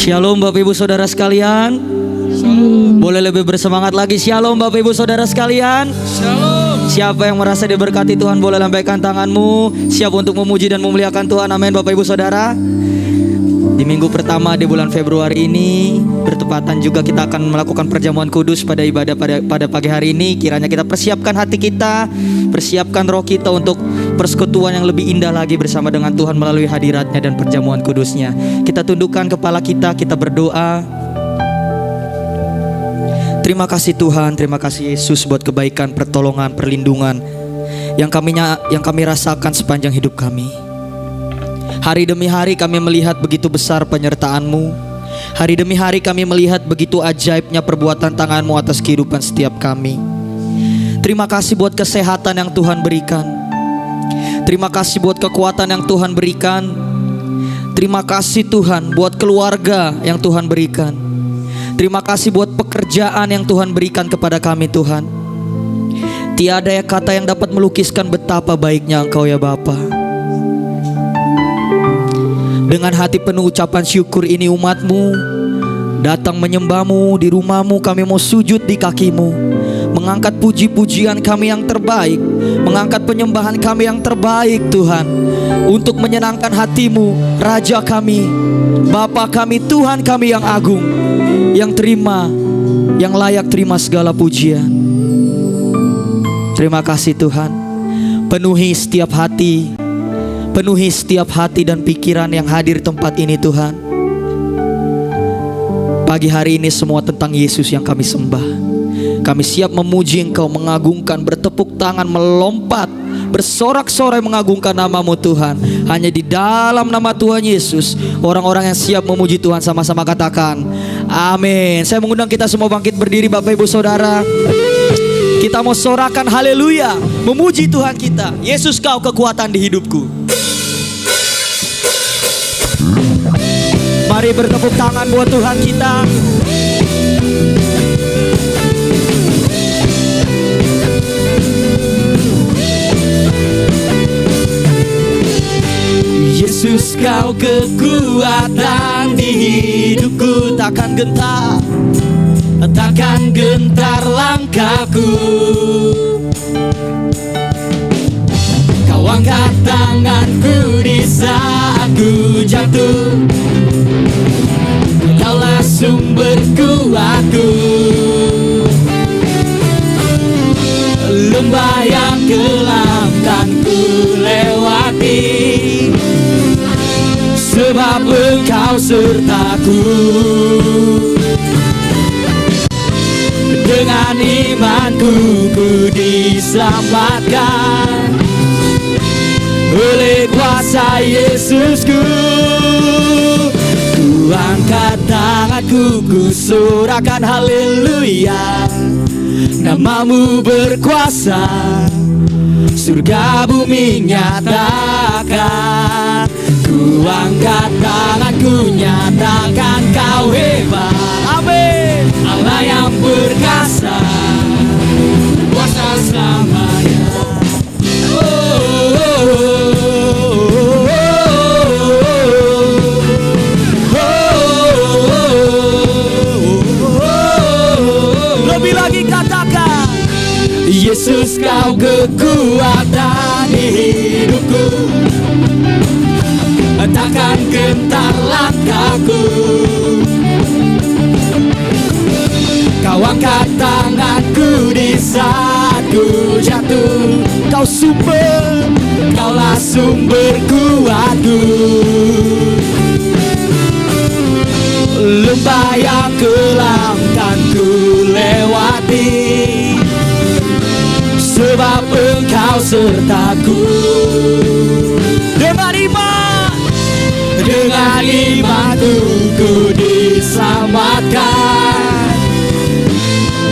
Shalom Bapak Ibu Saudara sekalian. Shalom. Boleh lebih bersemangat lagi. Shalom Bapak Ibu Saudara sekalian. Shalom. Siapa yang merasa diberkati Tuhan boleh lambaikan tanganmu. Siap untuk memuji dan memuliakan Tuhan. Amin Bapak Ibu Saudara. Di minggu pertama di bulan Februari ini bertepatan juga kita akan melakukan perjamuan kudus pada ibadah pada pagi hari ini. Kiranya kita persiapkan hati kita, persiapkan roh kita untuk persekutuan yang lebih indah lagi bersama dengan Tuhan melalui hadiratnya dan perjamuan kudusnya. Kita tundukkan kepala kita berdoa. Terima kasih Tuhan, terima kasih Yesus buat kebaikan, pertolongan, perlindungan yang kami rasakan sepanjang hidup kami. Hari demi hari kami melihat begitu besar penyertaan-Mu. Hari demi hari kami melihat begitu ajaibnya perbuatan tangan-Mu atas kehidupan setiap kami. Terima kasih buat kesehatan yang Tuhan berikan. Terima kasih buat kekuatan yang Tuhan berikan. Terima kasih Tuhan buat keluarga yang Tuhan berikan. Terima kasih buat pekerjaan yang Tuhan berikan kepada kami Tuhan. Tiada kata yang dapat melukiskan betapa baiknya Engkau ya Bapa. Dengan hati penuh ucapan syukur ini umat-Mu datang menyembah-Mu di rumah-Mu. Kami mau sujud di kaki-Mu, mengangkat puji-pujian kami yang terbaik, mengangkat penyembahan kami yang terbaik Tuhan, untuk menyenangkan hati-Mu, Raja kami, Bapa kami, Tuhan kami yang agung, yang layak terima segala pujian. Terima kasih Tuhan. Penuhi setiap hati dan pikiran yang hadir tempat ini Tuhan. Pagi hari ini semua tentang Yesus yang kami sembah. Kami siap memuji Engkau, mengagungkan, bertepuk tangan, melompat, bersorak-sorai mengagungkan nama-Mu Tuhan. Hanya di dalam nama Tuhan Yesus, orang-orang yang siap memuji Tuhan sama-sama katakan amin. Saya mengundang kita semua bangkit berdiri Bapak Ibu Saudara. Kita mau sorakan haleluya, memuji Tuhan kita. Yesus Kau kekuatan di hidupku. Mari bertepuk tangan buat Tuhan kita. Yesus Kau kekuatan di hidupku. Takkan gentar langkahku. Kau angkat tanganku di saat ku jatuh. Kaulah sumber kuatku. Lembah yang kelam kan ku lewati, sebab Engkau sertaku. Dengan imanku ku diselamatkan oleh kuasa Yesusku. Ku angkat tanganku, ku sorakan haleluya. Nama-Mu berkuasa, surga bumi nyatakan. Ku angkat tanganku, nyatakan Kau hebat. Amin. Allah yang berkuasa, kuasa selamanya. Lebih lagi katakan, Yesus Kau kekuatan di hidupku. Takkan gentar langkahku. Kau angkat tanganku di saat ku jatuh. Kaulah sumber kuatku. Lembah yang kelam kan ku lewati, sebab Engkau sertaku. Dengan imanku ku diselamatkan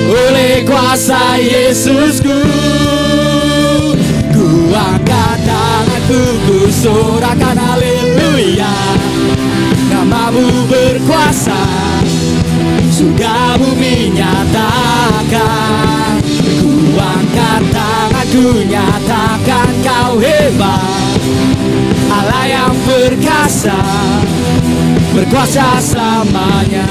oleh kuasa Yesusku. Ku angkat tanganku, ku sorakan haleluya. Nama-Mu berkuasa, surga bumi nyatakan. Ku angkat tanganku, nyatakan Kau hebat. Allah yang perkasa, berkuasa selamanya.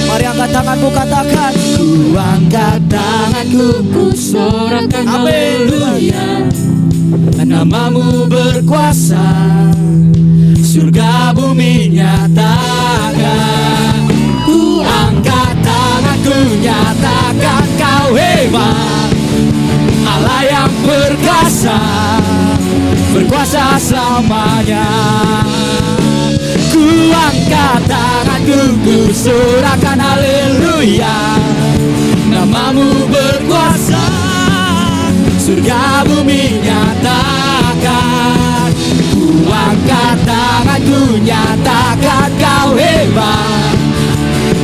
Mari angkat tanganmu, katakan, ku angkat tanganku, ku sorakan haleluya. Namamu berkuasa, surga bumi nyatakan. Ku angkat tanganku, nyatakan kau hebat, Allah yang perkasa, berkuasa selamanya. Ku angkat tanganku, ku sorakan haleluya. Namamu berkuasa, surga bumi nyatakan. Ku angkat tanganku, nyatakan kau hebat,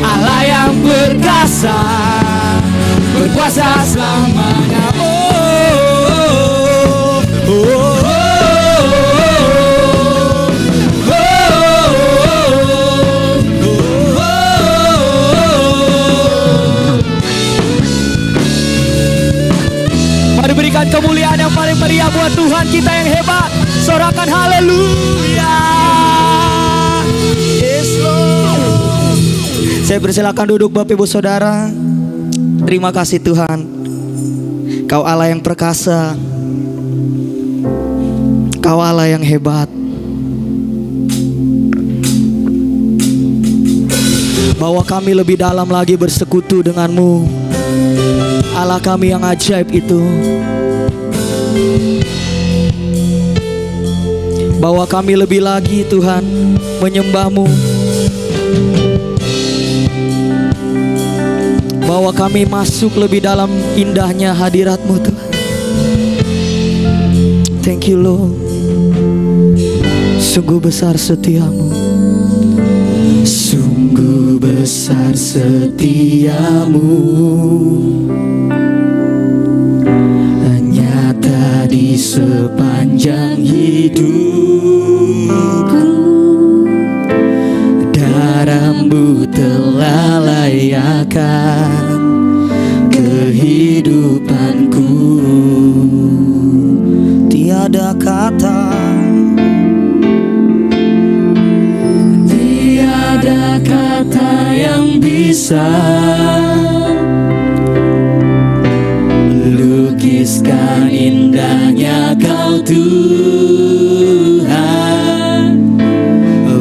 Allah yang perkasa, berkuasa selamanya. Mari berikan kemuliaan yang paling meriah buat Tuhan kita yang hebat. Sorakan haleluya. Yes Lord. Saya persilakan duduk Bapak Ibu Saudara. Terima kasih Tuhan, Kau Allah yang perkasa, Kau Allah yang hebat. Bawa kami lebih dalam lagi bersekutu denganmu, Allah kami yang ajaib itu. Bawa kami lebih lagi Tuhan menyembah-Mu. Bawa kami masuk lebih dalam indahnya hadirat-Mu Tuhan. Thank you Lord. Sungguh besar setiamu, sungguh besar setiamu, nyata di sepanjang hidupku. Darah-Mu telah layakkan kehidupanku. Tiada kata, tiada kata yang bisa lukiskan indahnya Kau Tuhan.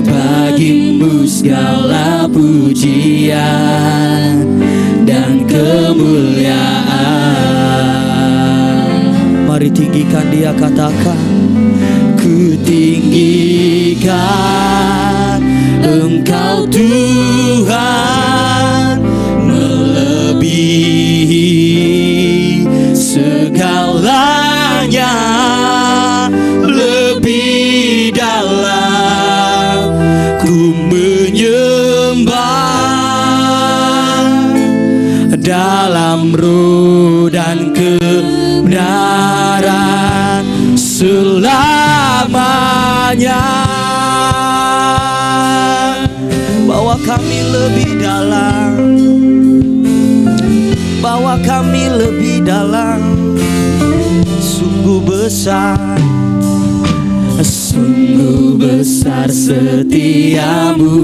Bagi-Mu segala pujian dan kemuliaan. Mari tinggikan Dia, katakan, ku tinggikan Engkau Tuhan, melebihi segalanya, lebih dalam ku menyembah, dalam roh dan kebenaran selamanya. Bawa kami lebih dalam, bawa kami lebih dalam. Sungguh besar, sungguh besar setiamu,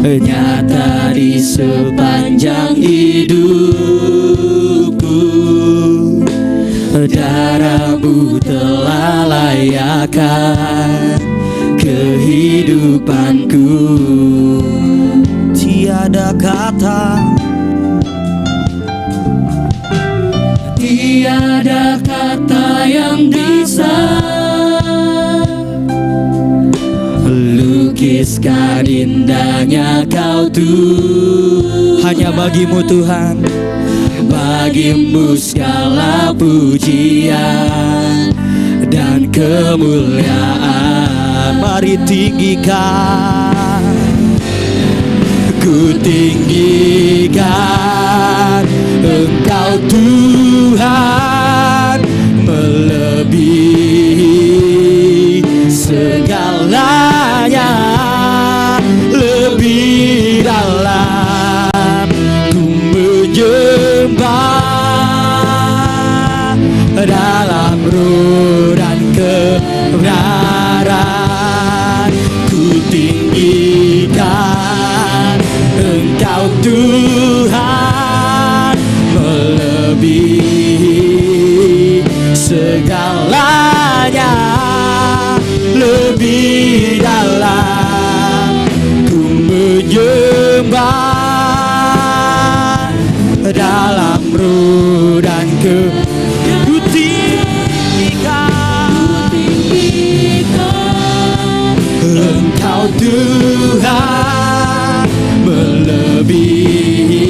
nyata di sepanjang hidupku. Darah-Mu telah layakkan kehidupanku. Tiada kata, tiada kata yang bisa lukiskan indahnya Kau Tuhan. Hanya bagi-Mu Tuhan, bagi-Mu segala pujian dan kemuliaan. Mari tinggikan, ku tinggikan Engkau Tuhan, melebihi segalanya, segalanya, lebih dalam ku menyembah. Dalam roh dan ku tinggikan Engkau Tuhan, melebihi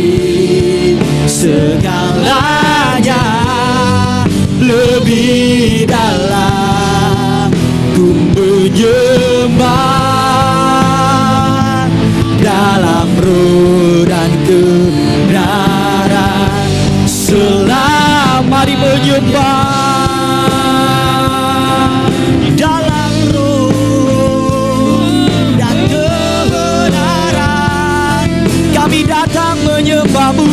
segalanya, lebih dalam ku menyembah. Dalam roh dan kebenaran selama di menyembah. Dalam roh dan kebenaran kami datang menyembah-Mu,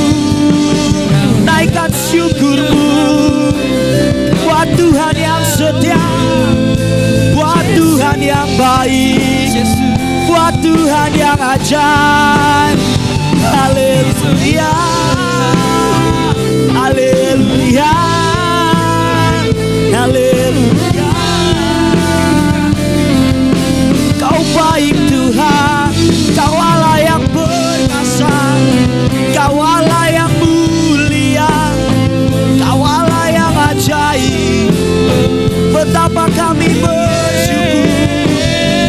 naikkan syukur-Mu buat Tuhan yang setia, buat Tuhan yang baik, buat Tuhan yang ajaib. Haleluya, haleluya, haleluya. Kau baik Tuhan, Kau Allah yang perkasa, Kau Allah yang mulia, Kau Allah yang ajaib. Betapa kami bersyukur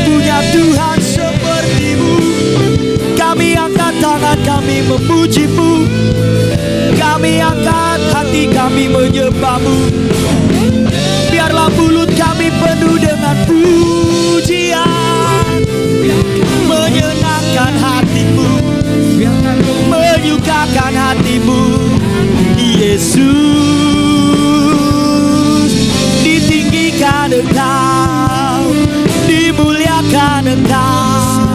punya Tuhan seperti-Mu. Kami angkat tangan kami memuji-Mu, kami angkat hati kami menyembah-Mu. Biarlah mulut kami penuh dengan pujian, menyenangkan hati-Mu, menyukakan hati-Mu. Yesus, ditinggikan Engkau, dimuliakan Engkau,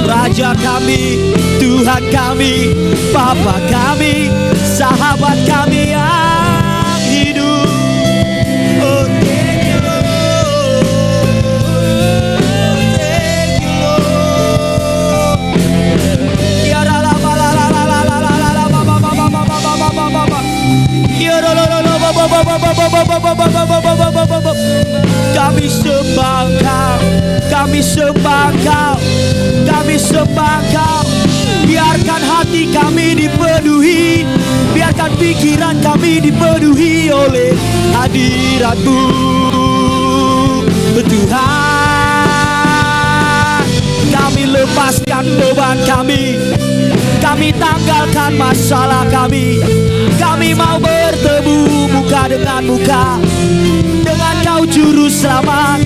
Raja kami, Tuhan kami, Bapa kami, sahabat kami yang hidup. Oh, thank you Lord, thank you Lord. Ya la la la la la la la la la la ba ba ba ba ba ba ba ba ba ba. Ya la la la la ba ba ba ba ba ba ba ba ba ba ba ba ba ba. Kami sembah Kau, kami sembah Kau, kami sembah Kau. Biarkan hati kami dipenuhi, biarkan pikiran kami dipenuhi oleh hadirat-Mu, Tuhan. Kami lepaskan beban kami tanggalkan masalah kami mau bertemu muka dengan muka dengan Kau Juru Selamat.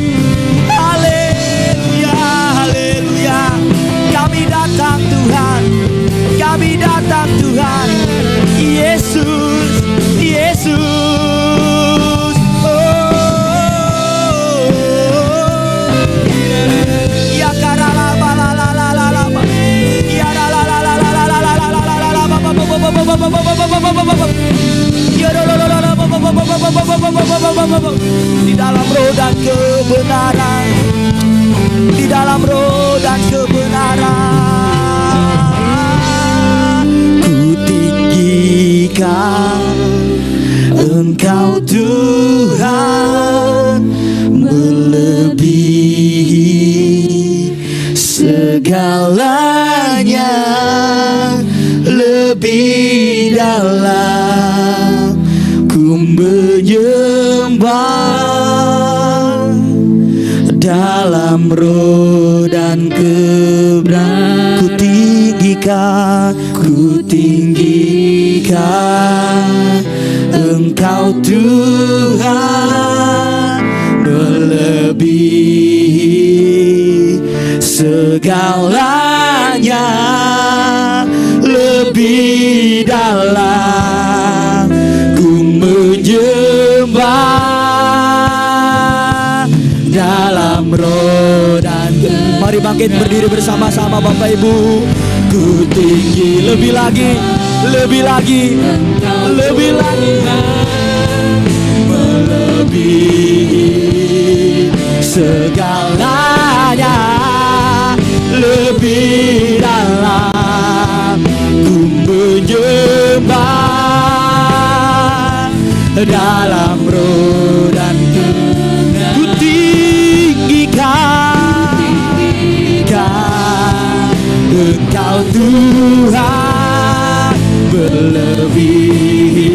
Haleluya, haleluya. Kami datang Tuhan, kami datang Tuhan. Yesus, Yesus. Oh, ya karala la la la la la, ya la la la la la la la la la la la, di dalam roh dan kebenaran, di dalam roh dan kebenaran, ku tinggikan Engkau Tuhan, melebihi segalanya, lebih dalam ku menyembah. Dalam roh dan kebenaran ku tinggikan Engkau Tuhan, melebihi segalanya, lebih dalam ku menyembah. Dalam roh dan mari bangkit berdiri bersama-sama Bapak Ibu. Ku tinggi lebih lagi, lebih lagi, lebih lagi, melebihi segalanya, lebih dalam ku menyembah. Dalam roh Tuhan melebihi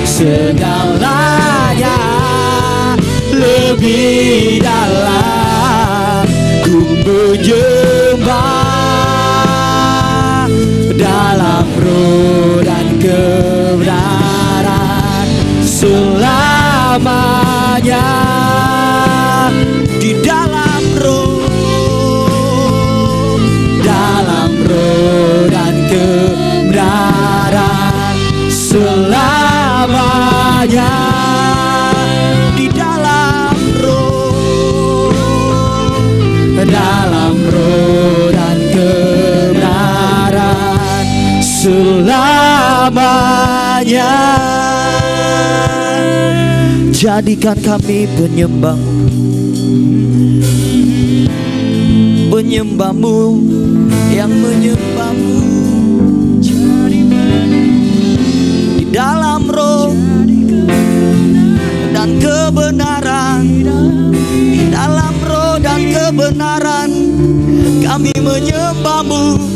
segalanya, lebih dalam ku menyembah dalam roh dan kebenaran selamanya. Di dalam roh dan kebenaran selamanya. Di dalam roh dan kebenaran selamanya. Jadikan kami penyembah-Mu yang menyembah-Mu di dalam roh dan kebenaran. Di dalam roh dan kebenaran kami menyembah-Mu.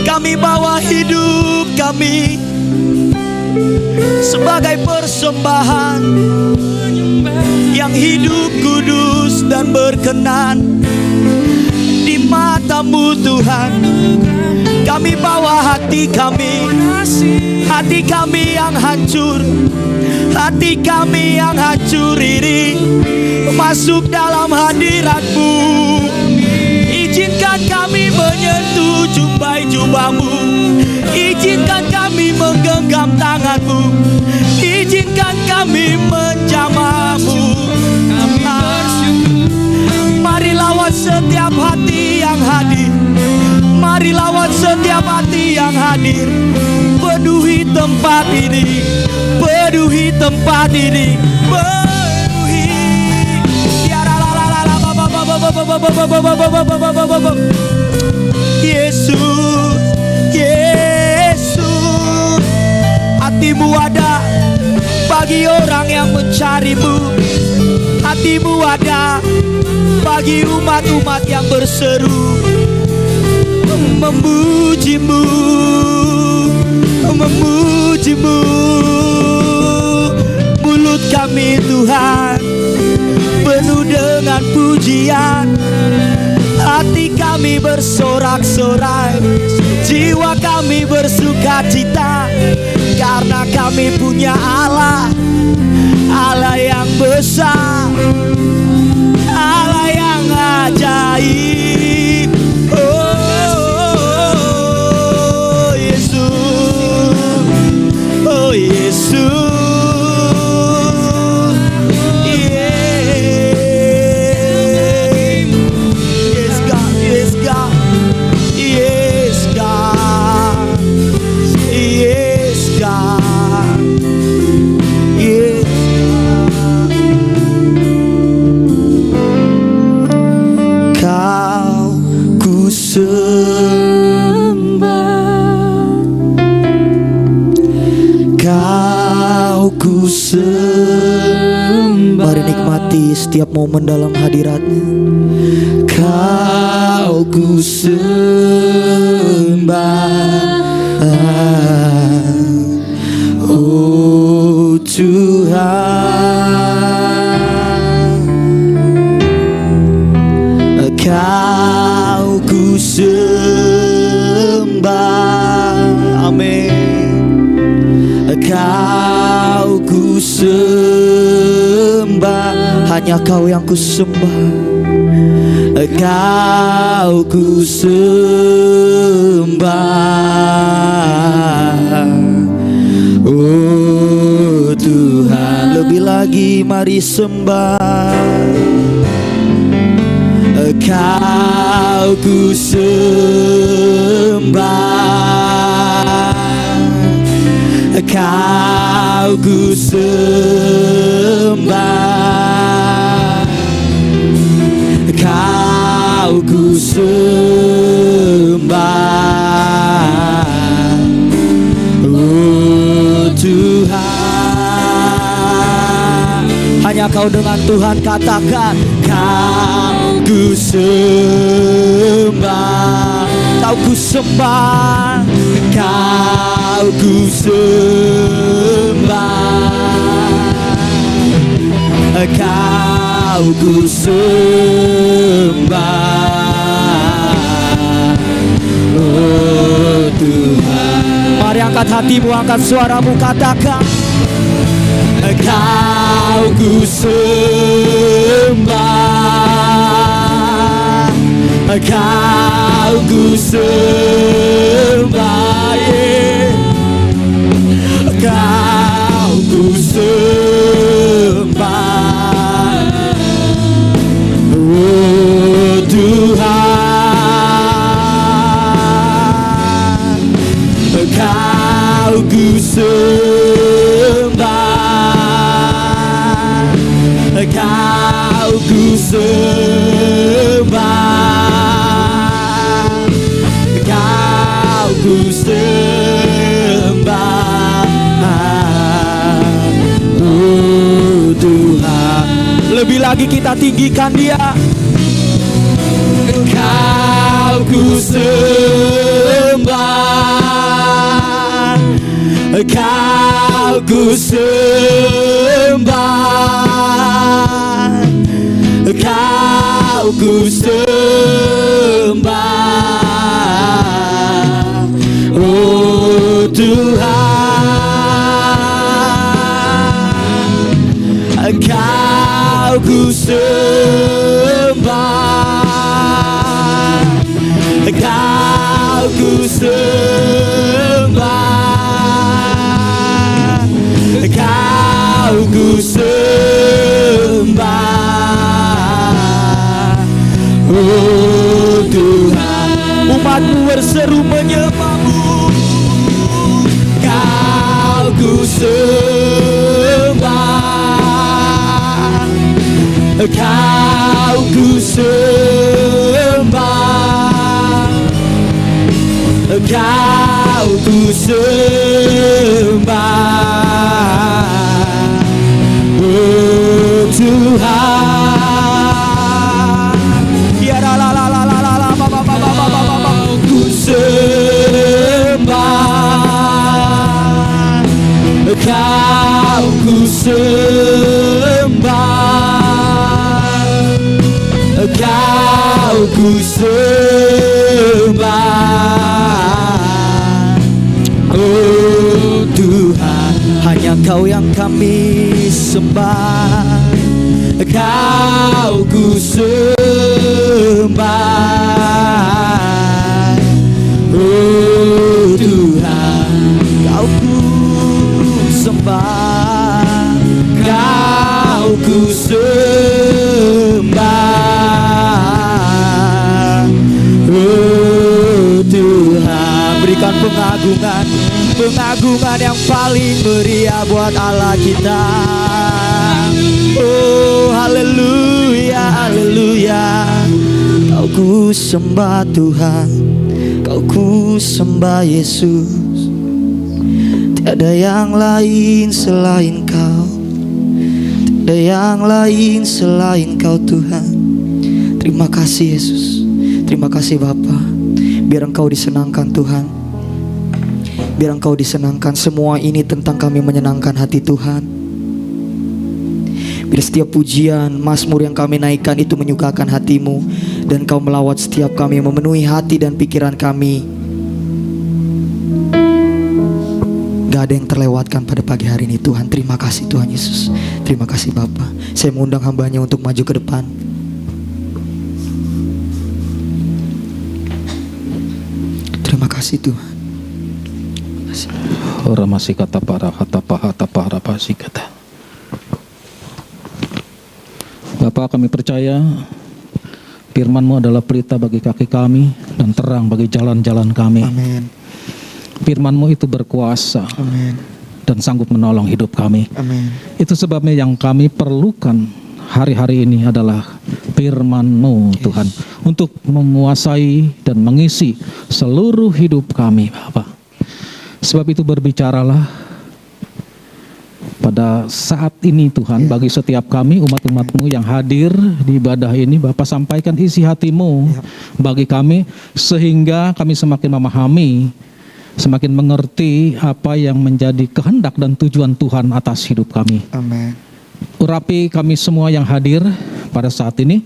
Kami bawa hidup kami sebagai persembahan yang hidup, kudus dan berkenan di mata-Mu Tuhan. Kami bawa hati kami yang hancur, hati kami yang hancur ini masuk dalam hadirat-Mu. Izinkan kami menyentuh jubah-Mu, izinkan kami menggenggam tangan-Mu, izinkan kami menjamah-Mu. Mari lawan setiap hati yang hadir, mari lawan setiap hati yang hadir. Penuhi tempat ini, penuhi tempat ini, penuhi. Yesus, Yesus, hati-Mu ada bagi orang yang mencari-Mu. Hati-Mu ada bagi umat-umat yang berseru memuji-Mu, memuji-Mu. Mulut kami Tuhan penuh dengan pujian, hati kami bersorak-sorai, jiwa kami bersukacita, karena kami punya Allah, Allah yang besar, Allah yang ajaib. Oh Yesus, oh Yesus. Mari nikmati setiap momen dalam hadirat-Nya. Kau ku sembah, oh Tuhan. Kau ku sembah, amin. Kau ku sembah, hanya Kau yang ku sembah. Kau ku sembah, oh Tuhan. Lebih lagi mari sembah. Kau ku sembah, Kau ku sembah, Kau ku sembah, oh Tuhan. Hanya Kau dengan Tuhan, katakan Kau ku sembah. Kau ku sembah, Kau ku sembah, Kau ku sembah, oh Tuhan. Mari angkat hatimu, angkat suaramu, katakan, Kau ku sembah, Kau ku sembah, yeah. Kau ku sembah, oh Tuhan. Kau ku sembah, Kau ku sembah, Kau ku sembah, oh Tuhan. Lebih lagi kita tinggikan Dia. Kau ku sembah, Kau ku sembah, Kau ku sembah, oh Tuhan. Kau ku sembah, Kau ku sembah, Kau ku sembah, oh Tuhan. Umatmu berseru menyembah-Mu. Kau ku sembah, Kau ku sembah, Kau ku sembah, oh Tuhan. Ya la la la la la la la ba ba ba ba ba ba ba. Ku sembah, Kau ku sembah, Kau ku sembah, oh Tuhan. Hanya Kau yang kami sembah, Kau ku sembah, oh Tuhan. Kau ku sembah, Kau ku sembah, oh Tuhan. Berikan pengagungan, pengagungan yang paling meriah buat Allah kita. Oh haleluya, haleluya. Kau ku sembah Tuhan, Kau ku sembah Yesus. Tiada yang lain selain Kau, tiada yang lain selain Kau Tuhan. Terima kasih Yesus, terima kasih Bapa. Biar Engkau disenangkan Tuhan, biar Engkau disenangkan. Semua ini tentang kami menyenangkan hati Tuhan. Biar setiap pujian, mazmur yang kami naikkan itu menyukakan hati-Mu, dan Kau melawat setiap kami, memenuhi hati dan pikiran kami. Gak ada yang terlewatkan pada pagi hari ini Tuhan. Terima kasih Tuhan Yesus, terima kasih Bapa. Saya mengundang hamba-Nya untuk maju ke depan. Terima kasih Tuhan. Terima kasih. Ora masih kata para pasi kata. Bapak, kami percaya firman-Mu adalah pelita bagi kaki kami dan terang bagi jalan-jalan kami. Amin. Firman-Mu itu berkuasa. Amin. Dan sanggup menolong hidup kami. Amin. Itu sebabnya yang kami perlukan hari-hari ini adalah firman-Mu, Tuhan, untuk menguasai dan mengisi seluruh hidup kami, Bapak. Sebab itu berbicaralah, pada saat ini Tuhan, bagi setiap kami umat-umat-Mu yang hadir di ibadah ini, Bapa sampaikan isi hati-Mu bagi kami, sehingga kami semakin memahami, semakin mengerti apa yang menjadi kehendak dan tujuan Tuhan atas hidup kami. Amin. Urapi kami semua yang hadir pada saat ini,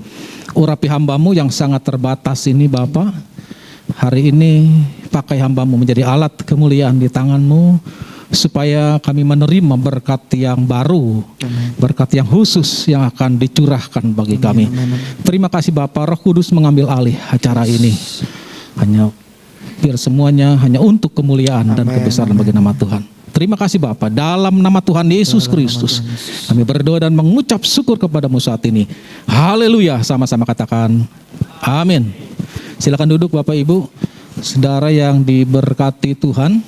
urapi hamba-Mu yang sangat terbatas ini Bapa. Hari ini pakai hamba-Mu menjadi alat kemuliaan di tangan-Mu, supaya kami menerima berkat yang baru, berkat yang khusus yang akan dicurahkan bagi kami. Terima kasih Bapa, Roh Kudus mengambil alih acara ini. Hanya biar semuanya hanya untuk kemuliaan dan kebesaran bagi nama Tuhan. Terima kasih Bapa, dalam nama Tuhan Yesus Kristus kami berdoa dan mengucap syukur kepadamu saat ini. Haleluya, sama-sama katakan amin. Silakan duduk Bapak Ibu, saudara yang diberkati Tuhan.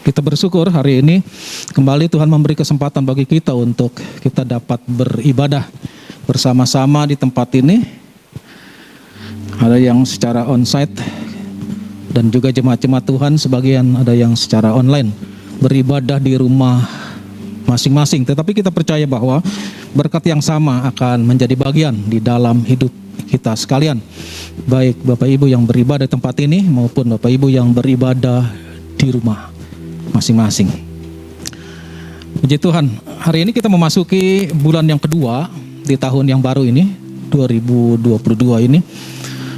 Kita bersyukur hari ini kembali Tuhan memberi kesempatan bagi kita untuk kita dapat beribadah bersama-sama di tempat ini. Ada yang secara onsite dan juga jemaat-jemaat Tuhan, sebagian ada yang secara online beribadah di rumah masing-masing. Tetapi kita percaya bahwa berkat yang sama akan menjadi bagian di dalam hidup kita sekalian. Baik Bapak Ibu yang beribadah di tempat ini maupun Bapak Ibu yang beribadah di rumah masing-masing. Puji Tuhan, hari ini kita memasuki bulan yang kedua di tahun yang baru ini, 2022 ini.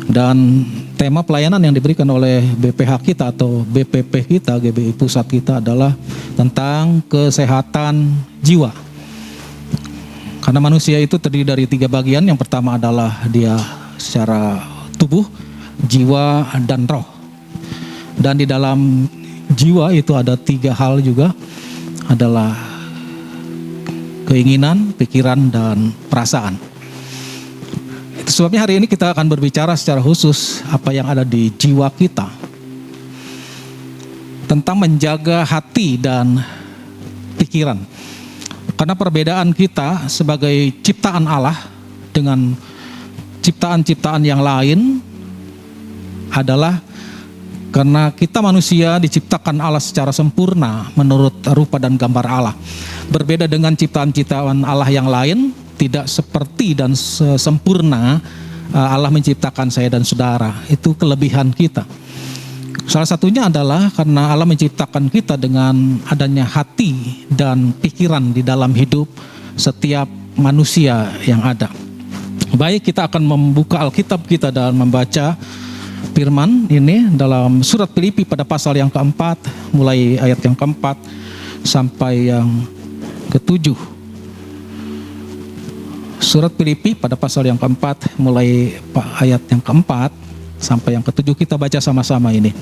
Dan tema pelayanan yang diberikan oleh BPH kita atau BPP kita, GBI Pusat kita adalah tentang kesehatan jiwa. Karena manusia itu terdiri dari 3 bagian. Yang pertama adalah dia secara tubuh, jiwa, dan roh. Dan di dalam jiwa itu ada 3 hal juga, adalah keinginan, pikiran, dan perasaan. Itu sebabnya hari ini kita akan berbicara secara khusus apa yang ada di jiwa kita, tentang menjaga hati dan pikiran. Karena perbedaan kita sebagai ciptaan Allah dengan ciptaan-ciptaan yang lain adalah karena kita manusia diciptakan Allah secara sempurna menurut rupa dan gambar Allah. Berbeda dengan ciptaan-ciptaan Allah yang lain, tidak seperti dan sempurna Allah menciptakan saya dan saudara. Itu kelebihan kita. Salah satunya adalah karena Allah menciptakan kita dengan adanya hati dan pikiran di dalam hidup setiap manusia yang ada. Baik, kita akan membuka Alkitab kita dan membaca firman ini dalam surat Filipi pada pasal yang keempat, mulai ayat yang keempat sampai yang ketujuh. Surat Filipi pada pasal yang keempat, mulai ayat yang keempat sampai yang ketujuh, kita baca sama-sama ini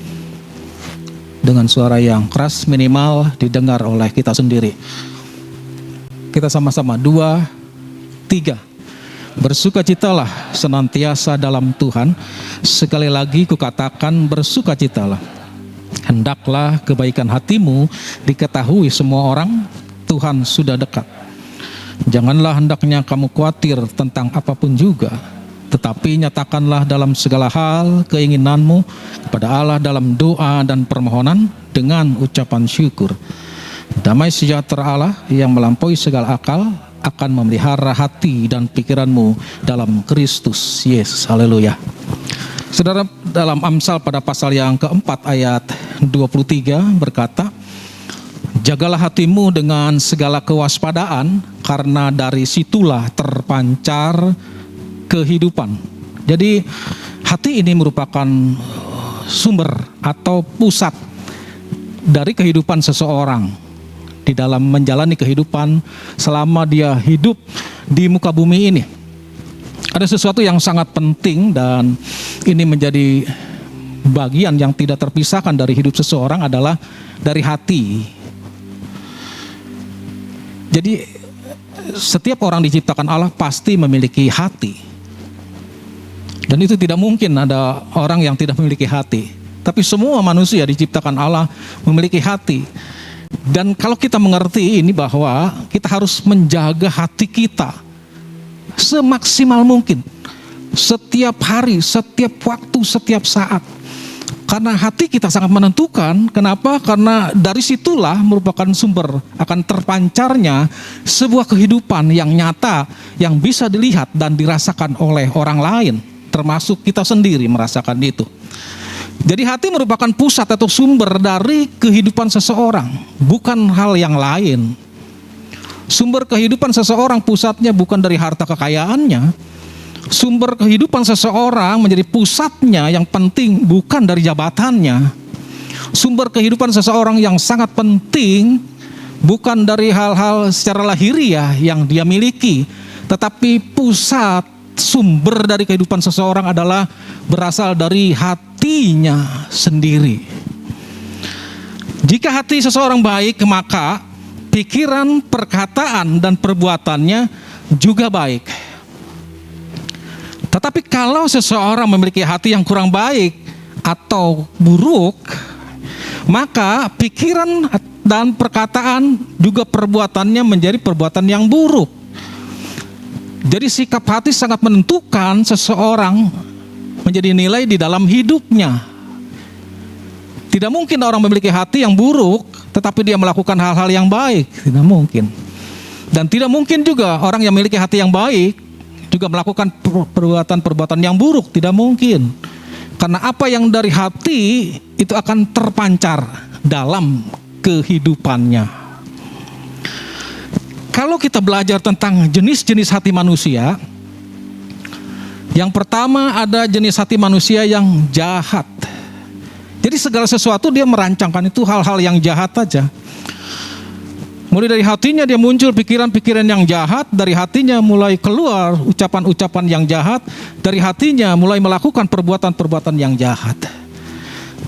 dengan suara yang keras, minimal didengar oleh kita sendiri. Kita sama-sama, 2, 3. Bersukacitalah senantiasa dalam Tuhan. Sekali lagi kukatakan, bersukacitalah. Hendaklah kebaikan hatimu diketahui semua orang, Tuhan sudah dekat. Janganlah hendaknya kamu khawatir tentang apapun juga, tetapi nyatakanlah dalam segala hal keinginanmu kepada Allah dalam doa dan permohonan dengan ucapan syukur. Damai sejahtera Allah yang melampaui segala akal akan memelihara hati dan pikiranmu dalam Kristus Yesus. Haleluya. Saudara, dalam Amsal pada pasal yang keempat ayat 23 berkata, jagalah hatimu dengan segala kewaspadaan, karena dari situlah terpancar kehidupan. Jadi hati ini merupakan sumber atau pusat dari kehidupan seseorang di dalam menjalani kehidupan selama dia hidup di muka bumi ini. Ada sesuatu yang sangat penting dan ini menjadi bagian yang tidak terpisahkan dari hidup seseorang, adalah dari hati. Jadi setiap orang diciptakan Allah pasti memiliki hati. Dan itu tidak mungkin ada orang yang tidak memiliki hati. Tapi semua manusia diciptakan Allah memiliki hati. Dan kalau kita mengerti ini, bahwa kita harus menjaga hati kita semaksimal mungkin, setiap hari, setiap waktu, setiap saat. Karena hati kita sangat menentukan. Kenapa? Karena dari situlah merupakan sumber akan terpancarnya sebuah kehidupan yang nyata, yang bisa dilihat dan dirasakan oleh orang lain, termasuk kita sendiri merasakan itu. Jadi hati merupakan pusat atau sumber dari kehidupan seseorang, bukan hal yang lain. Sumber kehidupan seseorang pusatnya bukan dari harta kekayaannya. Sumber kehidupan seseorang menjadi pusatnya yang penting bukan dari jabatannya. Sumber kehidupan seseorang yang sangat penting bukan dari hal-hal secara lahiriah yang dia miliki, tetapi pusat sumber dari kehidupan seseorang adalah berasal dari hatinya sendiri. Jika hati seseorang baik, maka pikiran, perkataan, dan perbuatannya juga baik. Tetapi kalau seseorang memiliki hati yang kurang baik atau buruk, maka pikiran dan perkataan juga perbuatannya menjadi perbuatan yang buruk. Jadi sikap hati sangat menentukan seseorang menjadi nilai di dalam hidupnya. Tidak mungkin orang memiliki hati yang buruk tetapi dia melakukan hal-hal yang baik, tidak mungkin. Dan tidak mungkin juga orang yang memiliki hati yang baik juga melakukan perbuatan-perbuatan yang buruk, tidak mungkin. Karena apa yang dari hati itu akan terpancar dalam kehidupannya. Kalau kita belajar tentang jenis-jenis hati manusia, yang pertama ada jenis hati manusia yang jahat. Jadi segala sesuatu dia merancangkan itu hal-hal yang jahat aja. Mulai dari hatinya dia muncul pikiran-pikiran yang jahat, dari hatinya mulai keluar ucapan-ucapan yang jahat, dari hatinya mulai melakukan perbuatan-perbuatan yang jahat.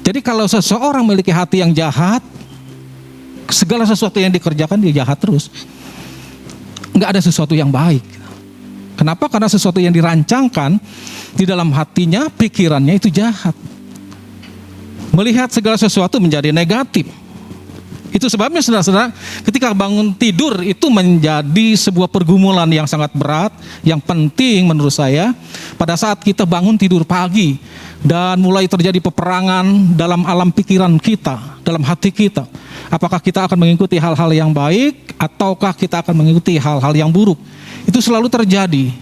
Jadi kalau seseorang memiliki hati yang jahat, segala sesuatu yang dikerjakan dia jahat terus. Enggak ada sesuatu yang baik. Kenapa? Karena sesuatu yang dirancangkan di dalam hatinya, pikirannya itu jahat. Melihat segala sesuatu menjadi negatif. Itu sebabnya saudara-saudara, ketika bangun tidur itu menjadi sebuah pergumulan yang sangat berat, yang penting menurut saya. Pada saat kita bangun tidur pagi dan mulai terjadi peperangan dalam alam pikiran kita, dalam hati kita. Apakah kita akan mengikuti hal-hal yang baik ataukah kita akan mengikuti hal-hal yang buruk? Itu selalu terjadi.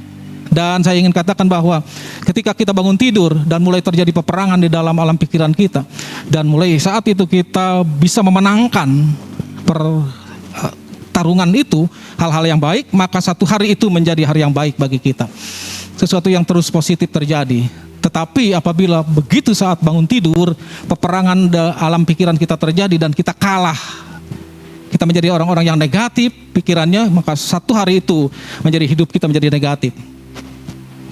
Dan saya ingin katakan bahwa ketika kita bangun tidur dan mulai terjadi peperangan di dalam alam pikiran kita, dan mulai saat itu kita bisa memenangkan pertarungan itu, hal-hal yang baik, maka satu hari itu menjadi hari yang baik bagi kita. Sesuatu yang terus positif terjadi. Tetapi apabila begitu saat bangun tidur, peperangan alam pikiran kita terjadi dan kita kalah, kita menjadi orang-orang yang negatif pikirannya, maka satu hari itu menjadi hidup kita menjadi negatif.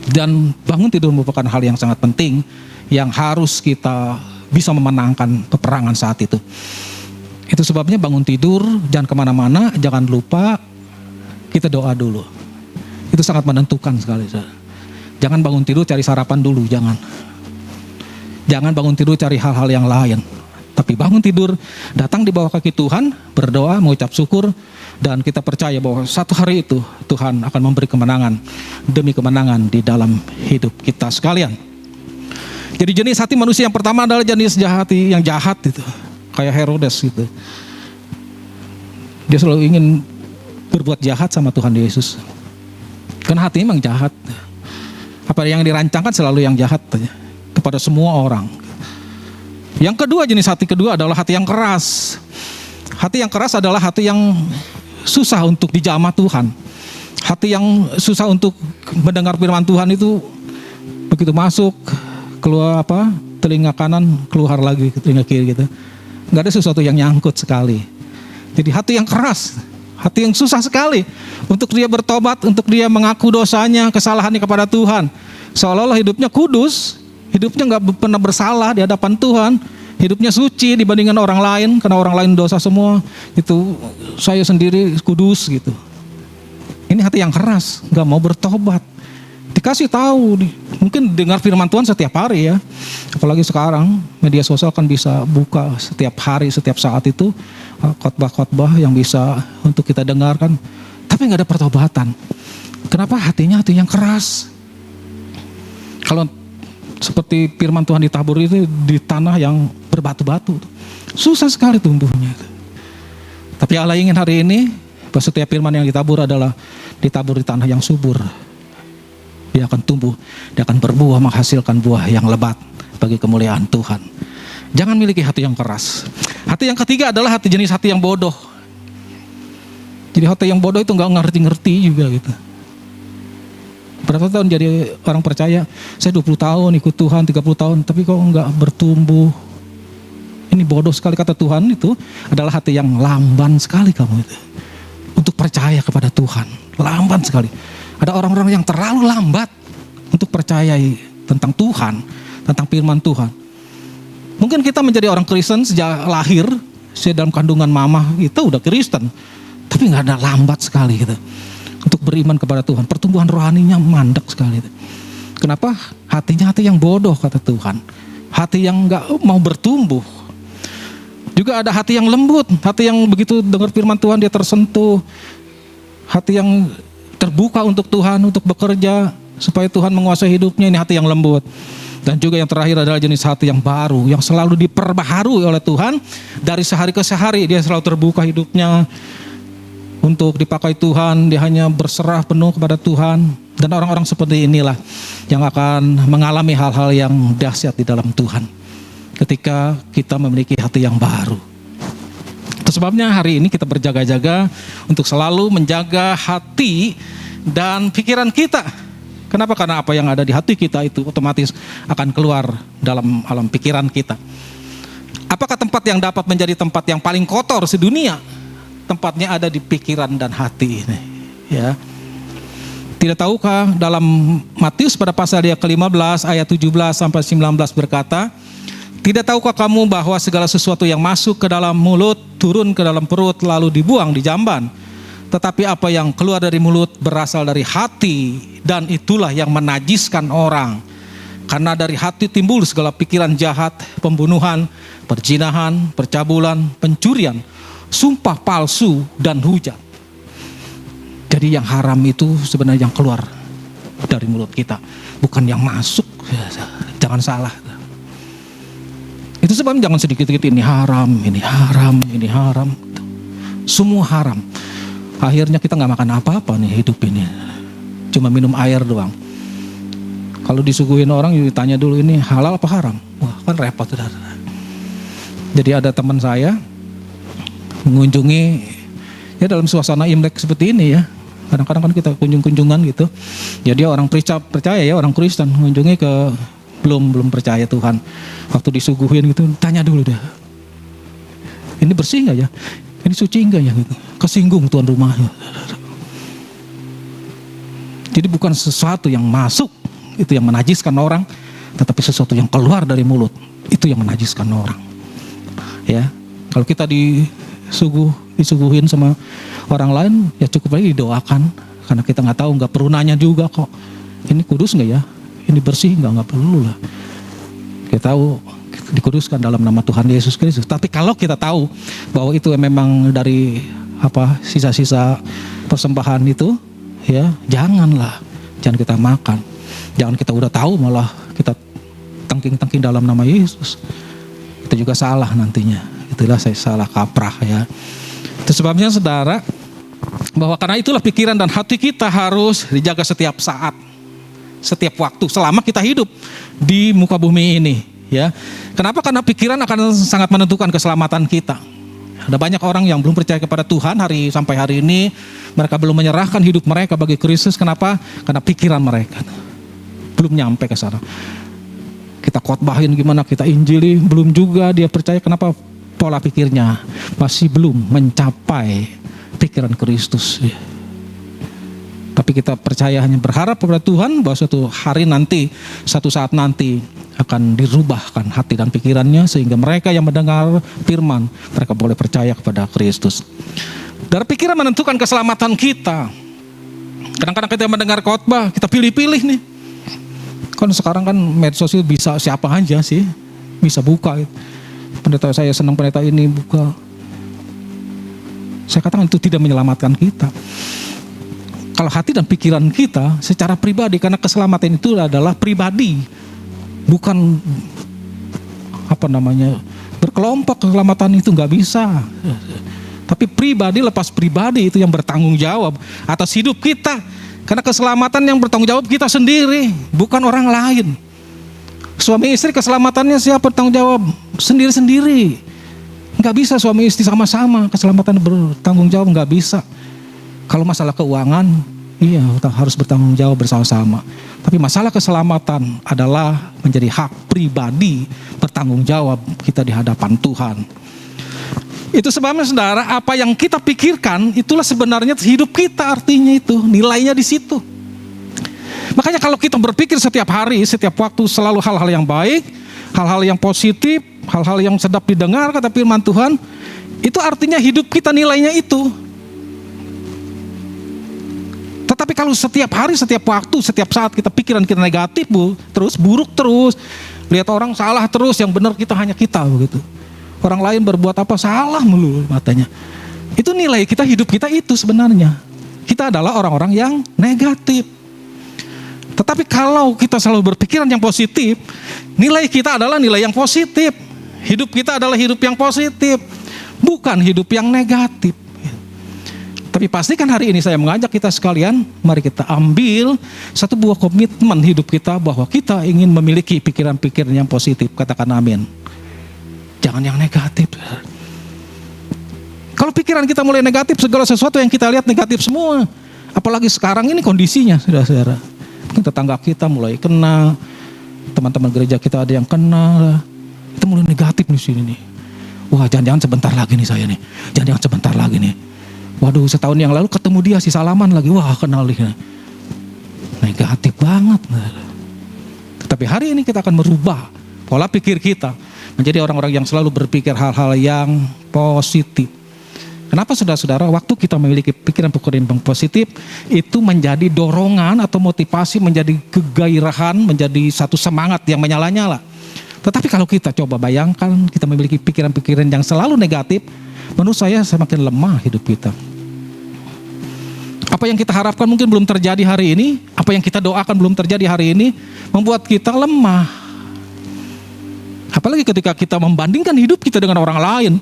Dan bangun tidur merupakan hal yang sangat penting yang harus kita bisa memenangkan peperangan saat itu. Itu sebabnya bangun tidur jangan kemana-mana, jangan lupa kita doa dulu. Itu sangat menentukan sekali. Jangan bangun tidur cari sarapan dulu, jangan. Jangan bangun tidur cari hal-hal yang lain. Tapi bangun tidur, datang di bawah kaki Tuhan, berdoa, mengucap syukur, dan kita percaya bahwa satu hari itu Tuhan akan memberi kemenangan demi kemenangan di dalam hidup kita sekalian. Jadi jenis hati manusia yang pertama adalah jenis hati yang jahat itu, kayak Herodes gitu. Dia selalu ingin berbuat jahat sama Tuhan Yesus. Karena hatinya memang jahat. Apa yang dirancangkan selalu yang jahat kepada semua orang. Yang kedua, jenis hati kedua adalah hati yang keras. Hati yang keras adalah hati yang susah untuk dijamah Tuhan. Hati yang susah untuk mendengar firman Tuhan itu begitu masuk, keluar telinga kanan, keluar lagi ke telinga kiri gitu. Nggak ada sesuatu yang nyangkut sekali. Jadi hati yang keras, hati yang susah sekali untuk dia bertobat, untuk dia mengaku dosanya, kesalahannya kepada Tuhan. Seolah-olah hidupnya kudus, hidupnya nggak pernah bersalah di hadapan Tuhan, hidupnya suci dibandingkan orang lain, karena orang lain dosa semua. Itu saya sendiri kudus gitu. Ini hati yang keras, nggak mau bertobat. Dikasih tahu, mungkin dengar firman Tuhan setiap hari ya. Apalagi sekarang media sosial kan bisa buka setiap hari, setiap saat itu khotbah-khotbah yang bisa untuk kita dengarkan. Tapi nggak ada pertobatan. Kenapa? Hatinya hati yang keras. Kalau Seperti firman Tuhan ditabur itu di tanah yang berbatu-batu. Susah sekali tumbuhnya. Tapi Allah ingin hari ini bahwa setiap firman yang ditabur adalah ditabur di tanah yang subur. Dia akan tumbuh, dia akan berbuah, menghasilkan buah yang lebat bagi kemuliaan Tuhan. Jangan miliki hati yang keras. Hati yang ketiga adalah jenis hati yang bodoh. Jadi hati yang bodoh itu nggak ngerti-ngerti juga gitu. Berapa tahun jadi orang percaya? Saya 20 tahun ikut Tuhan, 30 tahun, tapi kok nggak bertumbuh. Ini bodoh sekali, kata Tuhan itu adalah hati yang lamban sekali kamu itu. Untuk percaya kepada Tuhan, lamban sekali. Ada orang-orang yang terlalu lambat untuk percayai tentang Tuhan, tentang firman Tuhan. Mungkin kita menjadi orang Kristen sejak lahir, sejak dalam kandungan mama kita udah Kristen, tapi nggak ada lambat sekali gitu. Untuk beriman kepada Tuhan, pertumbuhan rohaninya mandek sekali. Kenapa? Hatinya hati yang bodoh, kata Tuhan. Hati yang gak mau bertumbuh. Juga ada hati yang lembut, hati yang begitu dengar firman Tuhan dia tersentuh. Hati yang terbuka untuk Tuhan, untuk bekerja supaya Tuhan menguasai hidupnya, ini hati yang lembut. Dan juga yang terakhir adalah jenis hati yang baru, yang selalu diperbaharui oleh Tuhan. Dari sehari ke sehari dia selalu terbuka hidupnya untuk dipakai Tuhan, dia hanya berserah penuh kepada Tuhan. Dan orang-orang seperti inilah yang akan mengalami hal-hal yang dahsyat di dalam Tuhan ketika kita memiliki hati yang baru. Itu sebabnya hari ini kita berjaga-jaga untuk selalu menjaga hati dan pikiran kita. Kenapa? Karena apa yang ada di hati kita itu otomatis akan keluar dalam alam pikiran kita. Apakah tempat yang dapat menjadi tempat yang paling kotor sedunia? Tempatnya ada di pikiran dan hati ini, ya. Tidak tahukah dalam Matius pada pasal yang ke-15 ayat 17 sampai 19 berkata, tidak tahukah kamu bahwa segala sesuatu yang masuk ke dalam mulut turun ke dalam perut lalu dibuang di jamban, tetapi apa yang keluar dari mulut berasal dari hati, dan itulah yang menajiskan orang. Karena dari hati timbul segala pikiran jahat, pembunuhan, perzinahan, percabulan, pencurian, sumpah palsu, dan hujat. Jadi yang haram itu sebenarnya yang keluar dari mulut kita, bukan yang masuk. Jangan salah. Itu sebabnya jangan sedikit-sedikit ini haram, ini haram, ini haram. Semua haram. Akhirnya kita gak makan apa-apa nih hidup ini. Cuma minum air doang. Kalau disuguhin orang ditanya dulu ini halal apa haram. Wah kan repot. Jadi ada teman saya mengunjungi ya dalam suasana Imlek seperti ini ya. Kadang-kadang kan kita kunjung-kunjungan gitu. Jadi orang percaya ya, orang Kristen mengunjungi ke belum percaya Tuhan. Waktu disuguhin gitu tanya dulu dah. Ini bersih enggak ya? Ini suci enggak ya gitu. Kesinggung tuan rumahnya. Jadi bukan sesuatu yang masuk itu yang menajiskan orang, tetapi sesuatu yang keluar dari mulut itu yang menajiskan orang. Ya. Kalau kita disuguhin sama orang lain ya cukup aja didoakan, karena kita nggak tahu, nggak perlu nanya juga kok ini kudus nggak ya, ini bersih nggak perlu lah. Kita tahu dikuduskan dalam nama Tuhan Yesus Kristus. Tapi kalau kita tahu bahwa itu memang dari sisa-sisa persembahan itu ya jangan kita makan, jangan kita udah tahu malah kita tangking dalam nama Yesus, itu juga salah nantinya. Itulah saya salah kaprah ya. Itu sebabnya saudara, bahwa karena itulah pikiran dan hati kita harus dijaga setiap saat, setiap waktu, selama kita hidup di muka bumi ini ya. Kenapa? Karena pikiran akan sangat menentukan keselamatan kita. Ada banyak orang yang belum percaya kepada Tuhan sampai hari ini, mereka belum menyerahkan hidup mereka bagi Kristus. Kenapa? Karena pikiran mereka belum nyampe ke sana. Kita khotbahin gimana, kita injili, belum juga dia percaya. Kenapa? Pola pikirnya masih belum mencapai pikiran Kristus. Tapi kita percaya, hanya berharap kepada Tuhan bahwa suatu saat nanti akan dirubahkan hati dan pikirannya, sehingga mereka yang mendengar firman, mereka boleh percaya kepada Kristus. Dari pikiran menentukan keselamatan kita. Kadang-kadang kita mendengar khotbah, kita pilih-pilih nih. Kan sekarang kan medsos itu bisa siapa aja sih, bisa buka. Pendeta saya senang pendeta ini buka. Saya katakan itu tidak menyelamatkan kita. Kalau hati dan pikiran kita secara pribadi, karena keselamatan itu adalah pribadi. Bukan berkelompok, keselamatan itu nggak bisa. Tapi pribadi lepas pribadi itu yang bertanggung jawab atas hidup kita. Karena keselamatan yang bertanggung jawab kita sendiri, bukan orang lain. Suami istri keselamatannya siapa bertanggung jawab? Sendiri-sendiri. Nggak bisa suami istri sama-sama keselamatan bertanggung jawab, nggak bisa. Kalau masalah keuangan, iya harus bertanggung jawab bersama-sama. Tapi masalah keselamatan adalah menjadi hak pribadi bertanggung jawab kita di hadapan Tuhan. Itu sebabnya saudara, apa yang kita pikirkan itulah sebenarnya hidup kita, artinya itu nilainya di situ. Makanya kalau kita berpikir setiap hari, setiap waktu selalu hal-hal yang baik, hal-hal yang positif, hal-hal yang sedap didengar kata firman Tuhan, itu artinya hidup kita nilainya itu. Tetapi kalau setiap hari, setiap waktu, setiap saat kita pikiran kita negatif, terus buruk terus, lihat orang salah terus, yang benar kita hanya kita begitu. Orang lain berbuat apa salah melulu matanya. Itu nilai kita, hidup kita itu sebenarnya. Kita adalah orang-orang yang negatif. Tetapi kalau kita selalu berpikiran yang positif, nilai kita adalah nilai yang positif. Hidup kita adalah hidup yang positif, bukan hidup yang negatif. Tapi pastikan hari ini saya mengajak kita sekalian, mari kita ambil satu buah komitmen hidup kita bahwa kita ingin memiliki pikiran-pikiran yang positif. Katakan amin. Jangan yang negatif. Kalau pikiran kita mulai negatif, segala sesuatu yang kita lihat negatif semua. Apalagi sekarang ini kondisinya, saudara-saudara. Mungkin tetangga kita mulai kena, teman-teman gereja kita ada yang kena. Itu mulai negatif di sini nih. Wah, jangan-jangan sebentar lagi nih saya nih. Jangan-jangan sebentar lagi nih. Waduh, setahun yang lalu ketemu dia si salaman lagi. Wah, kenal dia. Negatif banget. Tetapi hari ini kita akan merubah pola pikir kita menjadi orang-orang yang selalu berpikir hal-hal yang positif. Kenapa saudara-saudara? Waktu kita memiliki pikiran-pikiran yang positif, itu menjadi dorongan atau motivasi, menjadi kegairahan, menjadi satu semangat yang menyala-nyala. Tetapi kalau kita coba bayangkan, kita memiliki pikiran-pikiran yang selalu negatif, menurut saya semakin lemah hidup kita. Apa yang kita harapkan mungkin belum terjadi hari ini, apa yang kita doakan belum terjadi hari ini, membuat kita lemah. Apalagi ketika kita membandingkan hidup kita dengan orang lain.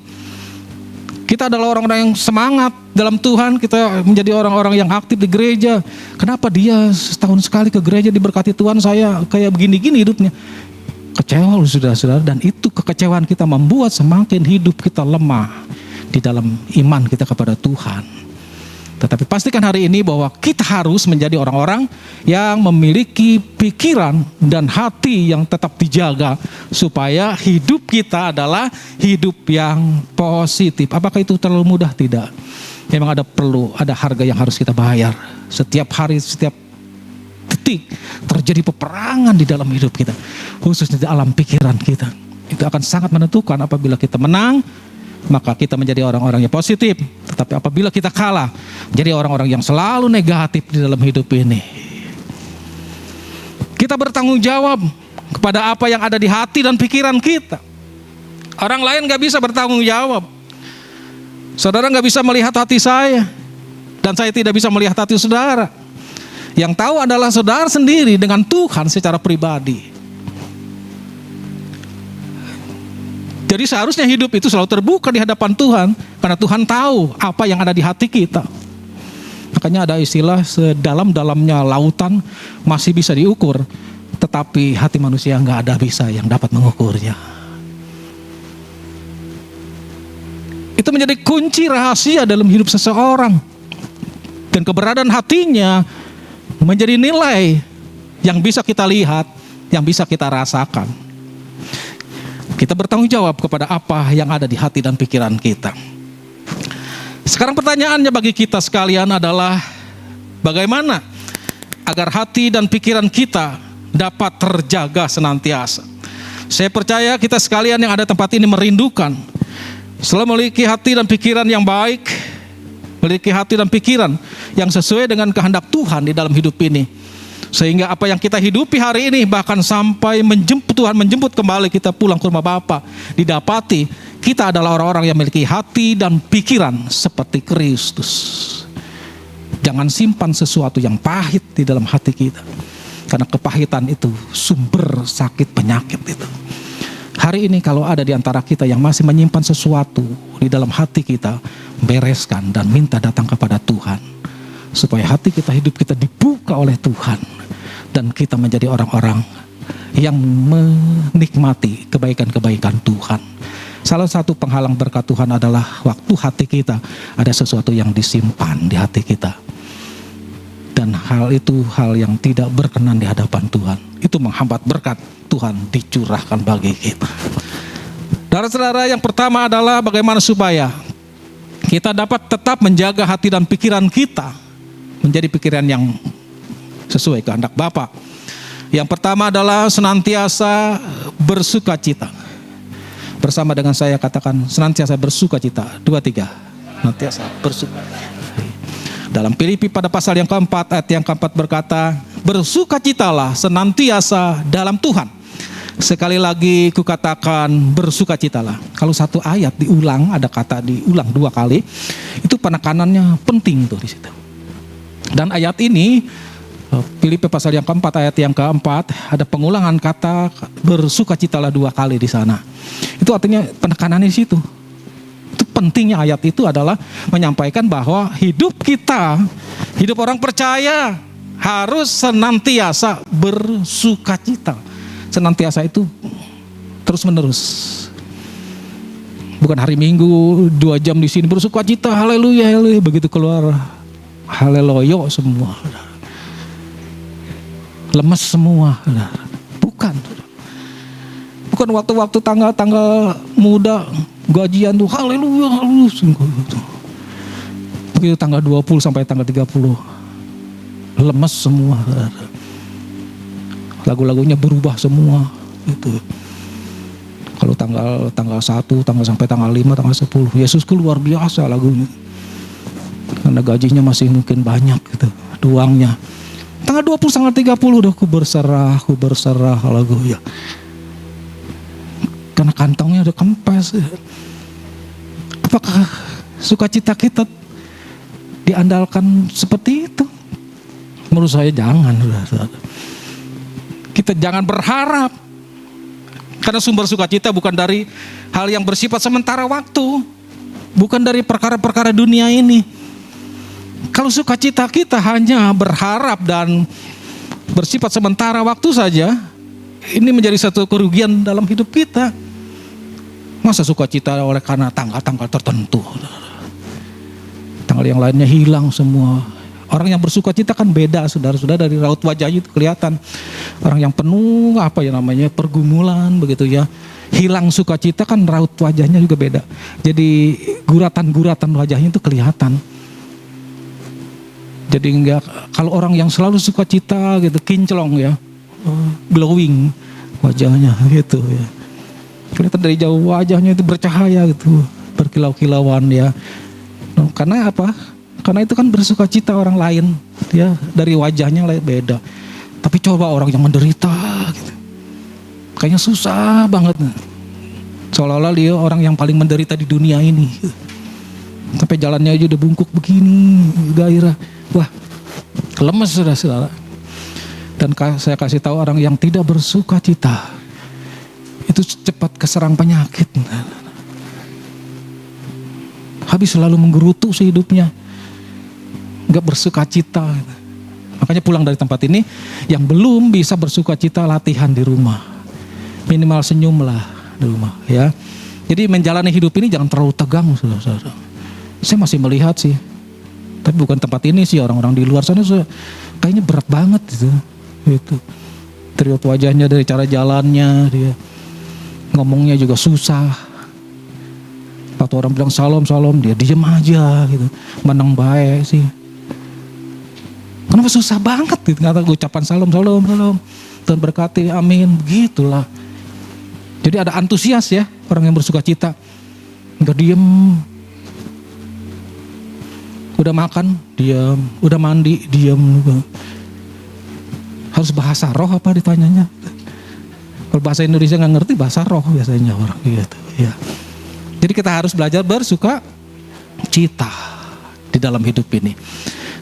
Kita adalah orang-orang yang semangat dalam Tuhan, kita menjadi orang-orang yang aktif di gereja. Kenapa dia setahun sekali ke gereja diberkati Tuhan, saya kayak begini-gini hidupnya. Kecewa saudara-saudara, dan itu kekecewaan kita membuat semakin hidup kita lemah di dalam iman kita kepada Tuhan. Tetapi pastikan hari ini bahwa kita harus menjadi orang-orang yang memiliki pikiran dan hati yang tetap dijaga supaya hidup kita adalah hidup yang positif. Apakah itu terlalu mudah? Tidak. Memang ada harga yang harus kita bayar. Setiap hari, setiap detik terjadi peperangan di dalam hidup kita, khususnya di alam pikiran kita. Itu akan sangat menentukan. Apabila kita menang, maka kita menjadi orang-orang yang positif. Tetapi apabila kita kalah, menjadi orang-orang yang selalu negatif di dalam hidup ini. Kita bertanggung jawab kepada apa yang ada di hati dan pikiran kita. Orang lain gak bisa bertanggung jawab. Saudara gak bisa melihat hati saya, dan saya tidak bisa melihat hati saudara. Yang tahu adalah saudara sendiri dengan Tuhan secara pribadi. Jadi seharusnya hidup itu selalu terbuka di hadapan Tuhan, karena Tuhan tahu apa yang ada di hati kita. Makanya ada istilah, sedalam-dalamnya lautan masih bisa diukur, tetapi hati manusia nggak ada bisa yang dapat mengukurnya. Itu menjadi kunci rahasia dalam hidup seseorang. Dan keberadaan hatinya menjadi nilai yang bisa kita lihat, yang bisa kita rasakan. Kita bertanggung jawab kepada apa yang ada di hati dan pikiran kita. Sekarang pertanyaannya bagi kita sekalian adalah, bagaimana agar hati dan pikiran kita dapat terjaga senantiasa? Saya percaya kita sekalian yang ada tempat ini merindukan selalu memiliki hati dan pikiran yang baik, memiliki hati dan pikiran yang sesuai dengan kehendak Tuhan di dalam hidup ini. Sehingga apa yang kita hidupi hari ini, bahkan sampai Tuhan menjemput kembali kita pulang ke rumah Bapa, didapati kita adalah orang-orang yang memiliki hati dan pikiran seperti Kristus. Jangan simpan sesuatu yang pahit di dalam hati kita. Karena kepahitan itu sumber sakit penyakit itu. Hari ini kalau ada di antara kita yang masih menyimpan sesuatu di dalam hati kita, bereskan dan minta datang kepada Tuhan. Supaya hati kita, hidup kita dibuka oleh Tuhan. Dan kita menjadi orang-orang yang menikmati kebaikan-kebaikan Tuhan. Salah satu penghalang berkat Tuhan adalah waktu hati kita ada sesuatu yang disimpan di hati kita. Dan hal itu hal yang tidak berkenan di hadapan Tuhan. Itu menghambat berkat Tuhan dicurahkan bagi kita. Saudara-saudara, yang pertama adalah bagaimana supaya kita dapat tetap menjaga hati dan pikiran kita menjadi pikiran yang sesuai kehendak Bapa. Yang pertama adalah senantiasa bersukacita. Bersama dengan saya katakan senantiasa bersukacita. 2, 3. Senantiasa bersukacita. Dalam Filipi pada pasal yang keempat ayat yang keempat berkata, bersukacitalah senantiasa dalam Tuhan. Sekali lagi kukatakan bersukacitalah. Kalau satu ayat diulang, ada kata diulang 2 kali, itu penekanannya penting tuh di situ. Dan ayat ini Filipi pasal yang keempat ayat yang keempat ada pengulangan kata bersukacitalah 2 kali di sana. Itu artinya penekanannya di situ. Itu pentingnya ayat itu adalah menyampaikan bahwa hidup kita, hidup orang percaya harus senantiasa bersukacita. Senantiasa itu terus menerus. Bukan hari Minggu 2 jam di sini bersukacita, haleluya, haleluya, begitu keluar haleluya semua. Lemes semua. Bukan. Bukan waktu-waktu tanggal-tanggal muda gajian tuh haleluya, haleluya. Begitu tanggal 20 sampai tanggal 30 lemes semua. Lagu-lagunya berubah semua gitu. Kalau tanggal 1, tanggal sampai tanggal 5, tanggal 10 Yesus keluar biasa lagunya. Karena gajinya masih mungkin banyak gitu, uangnya. Tanggal 20 tanggal 30 udah ku berserah lagu ya. Karena kantongnya udah kempes. Apakah sukacita kita diandalkan seperti itu? Menurut saya jangan. Kita jangan berharap. Karena sumber sukacita bukan dari hal yang bersifat sementara waktu. Bukan dari perkara-perkara dunia ini. Kalau sukacita kita hanya berharap dan bersifat sementara waktu saja, ini menjadi satu kerugian dalam hidup kita. Masa sukacita oleh karena tanggal-tanggal tertentu, tanggal yang lainnya hilang semua. Orang yang bersukacita kan beda, saudara-saudara, dari raut wajahnya itu kelihatan. Orang yang penuh pergumulan begitu ya, hilang sukacita kan raut wajahnya juga beda. Jadi guratan-guratan wajahnya itu kelihatan. Jadi enggak, kalau orang yang selalu sukacita gitu, kinclong ya, glowing wajahnya gitu ya. Kelihatan dari jauh wajahnya itu bercahaya gitu, berkilau-kilauan ya. Karena apa? Karena itu kan bersukacita orang lain ya, dari wajahnya beda. Tapi coba orang yang menderita gitu, kayaknya susah banget. Seolah-olah dia orang yang paling menderita di dunia ini. Sampai jalannya aja udah bungkuk begini, gairah. Wah, lemes saudara-saudara. Dan saya kasih tahu orang yang tidak bersukacita itu cepat keserang penyakit. Habis selalu menggerutu hidupnya, nggak bersukacita. Makanya pulang dari tempat ini, yang belum bisa bersukacita latihan di rumah. Minimal senyumlah di rumah ya. Jadi menjalani hidup ini jangan terlalu tegang saudara-saudara. Saya masih melihat sih, tapi bukan tempat ini sih, orang-orang di luar sana kayaknya berat banget gitu. Teriut wajahnya, dari cara jalannya, dia ngomongnya juga susah. Waktu orang bilang salam, dia diem aja gitu, menang baik sih. Kenapa susah banget gitu, kata ucapan salam, Tuhan berkati, amin, begitulah. Jadi ada antusias ya, orang yang bersukacita, nggak diem. Udah makan, diam. Udah mandi, diam. Harus bahasa roh apa ditanyanya? Kalau bahasa Indonesia nggak ngerti, bahasa roh biasanya orang gitu. Ya. Jadi kita harus belajar bersukacita di dalam hidup ini.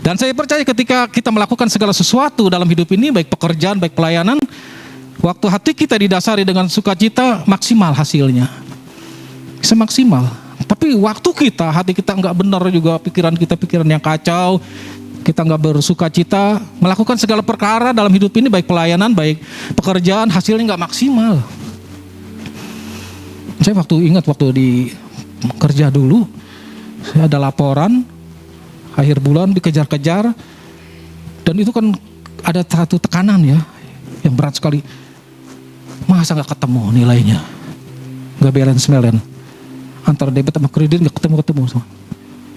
Dan saya percaya ketika kita melakukan segala sesuatu dalam hidup ini, baik pekerjaan, baik pelayanan, waktu hati kita didasari dengan sukacita, maksimal hasilnya. Bisa maksimal. Tapi waktu kita, hati kita nggak benar juga, pikiran kita pikiran yang kacau, kita nggak bersukacita, melakukan segala perkara dalam hidup ini, baik pelayanan, baik pekerjaan, hasilnya nggak maksimal. Saya ingat waktu di kerja dulu, saya ada laporan, akhir bulan dikejar-kejar, dan itu kan ada satu tekanan ya, yang berat sekali. Masa nggak ketemu nilainya, nggak balance, antara debit sama kredit nggak ketemu.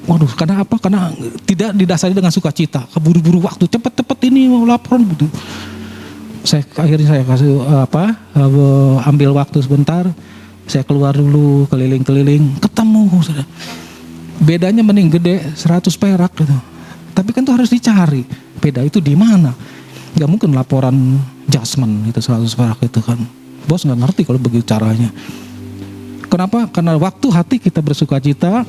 Waduh, karena apa? Karena tidak didasari dengan sukacita, keburu-buru waktu, cepet-cepet ini mau laporan gitu. Akhirnya saya kasih ambil waktu sebentar, saya keluar dulu, keliling-keliling, ketemu. Bedanya mending gede 100 perak gitu. Tapi kan itu harus dicari. Beda itu di mana? Gak mungkin laporan adjustment itu 100 perak itu kan. Bos gak ngerti kalau begitu caranya. Kenapa? Karena waktu hati kita bersukacita,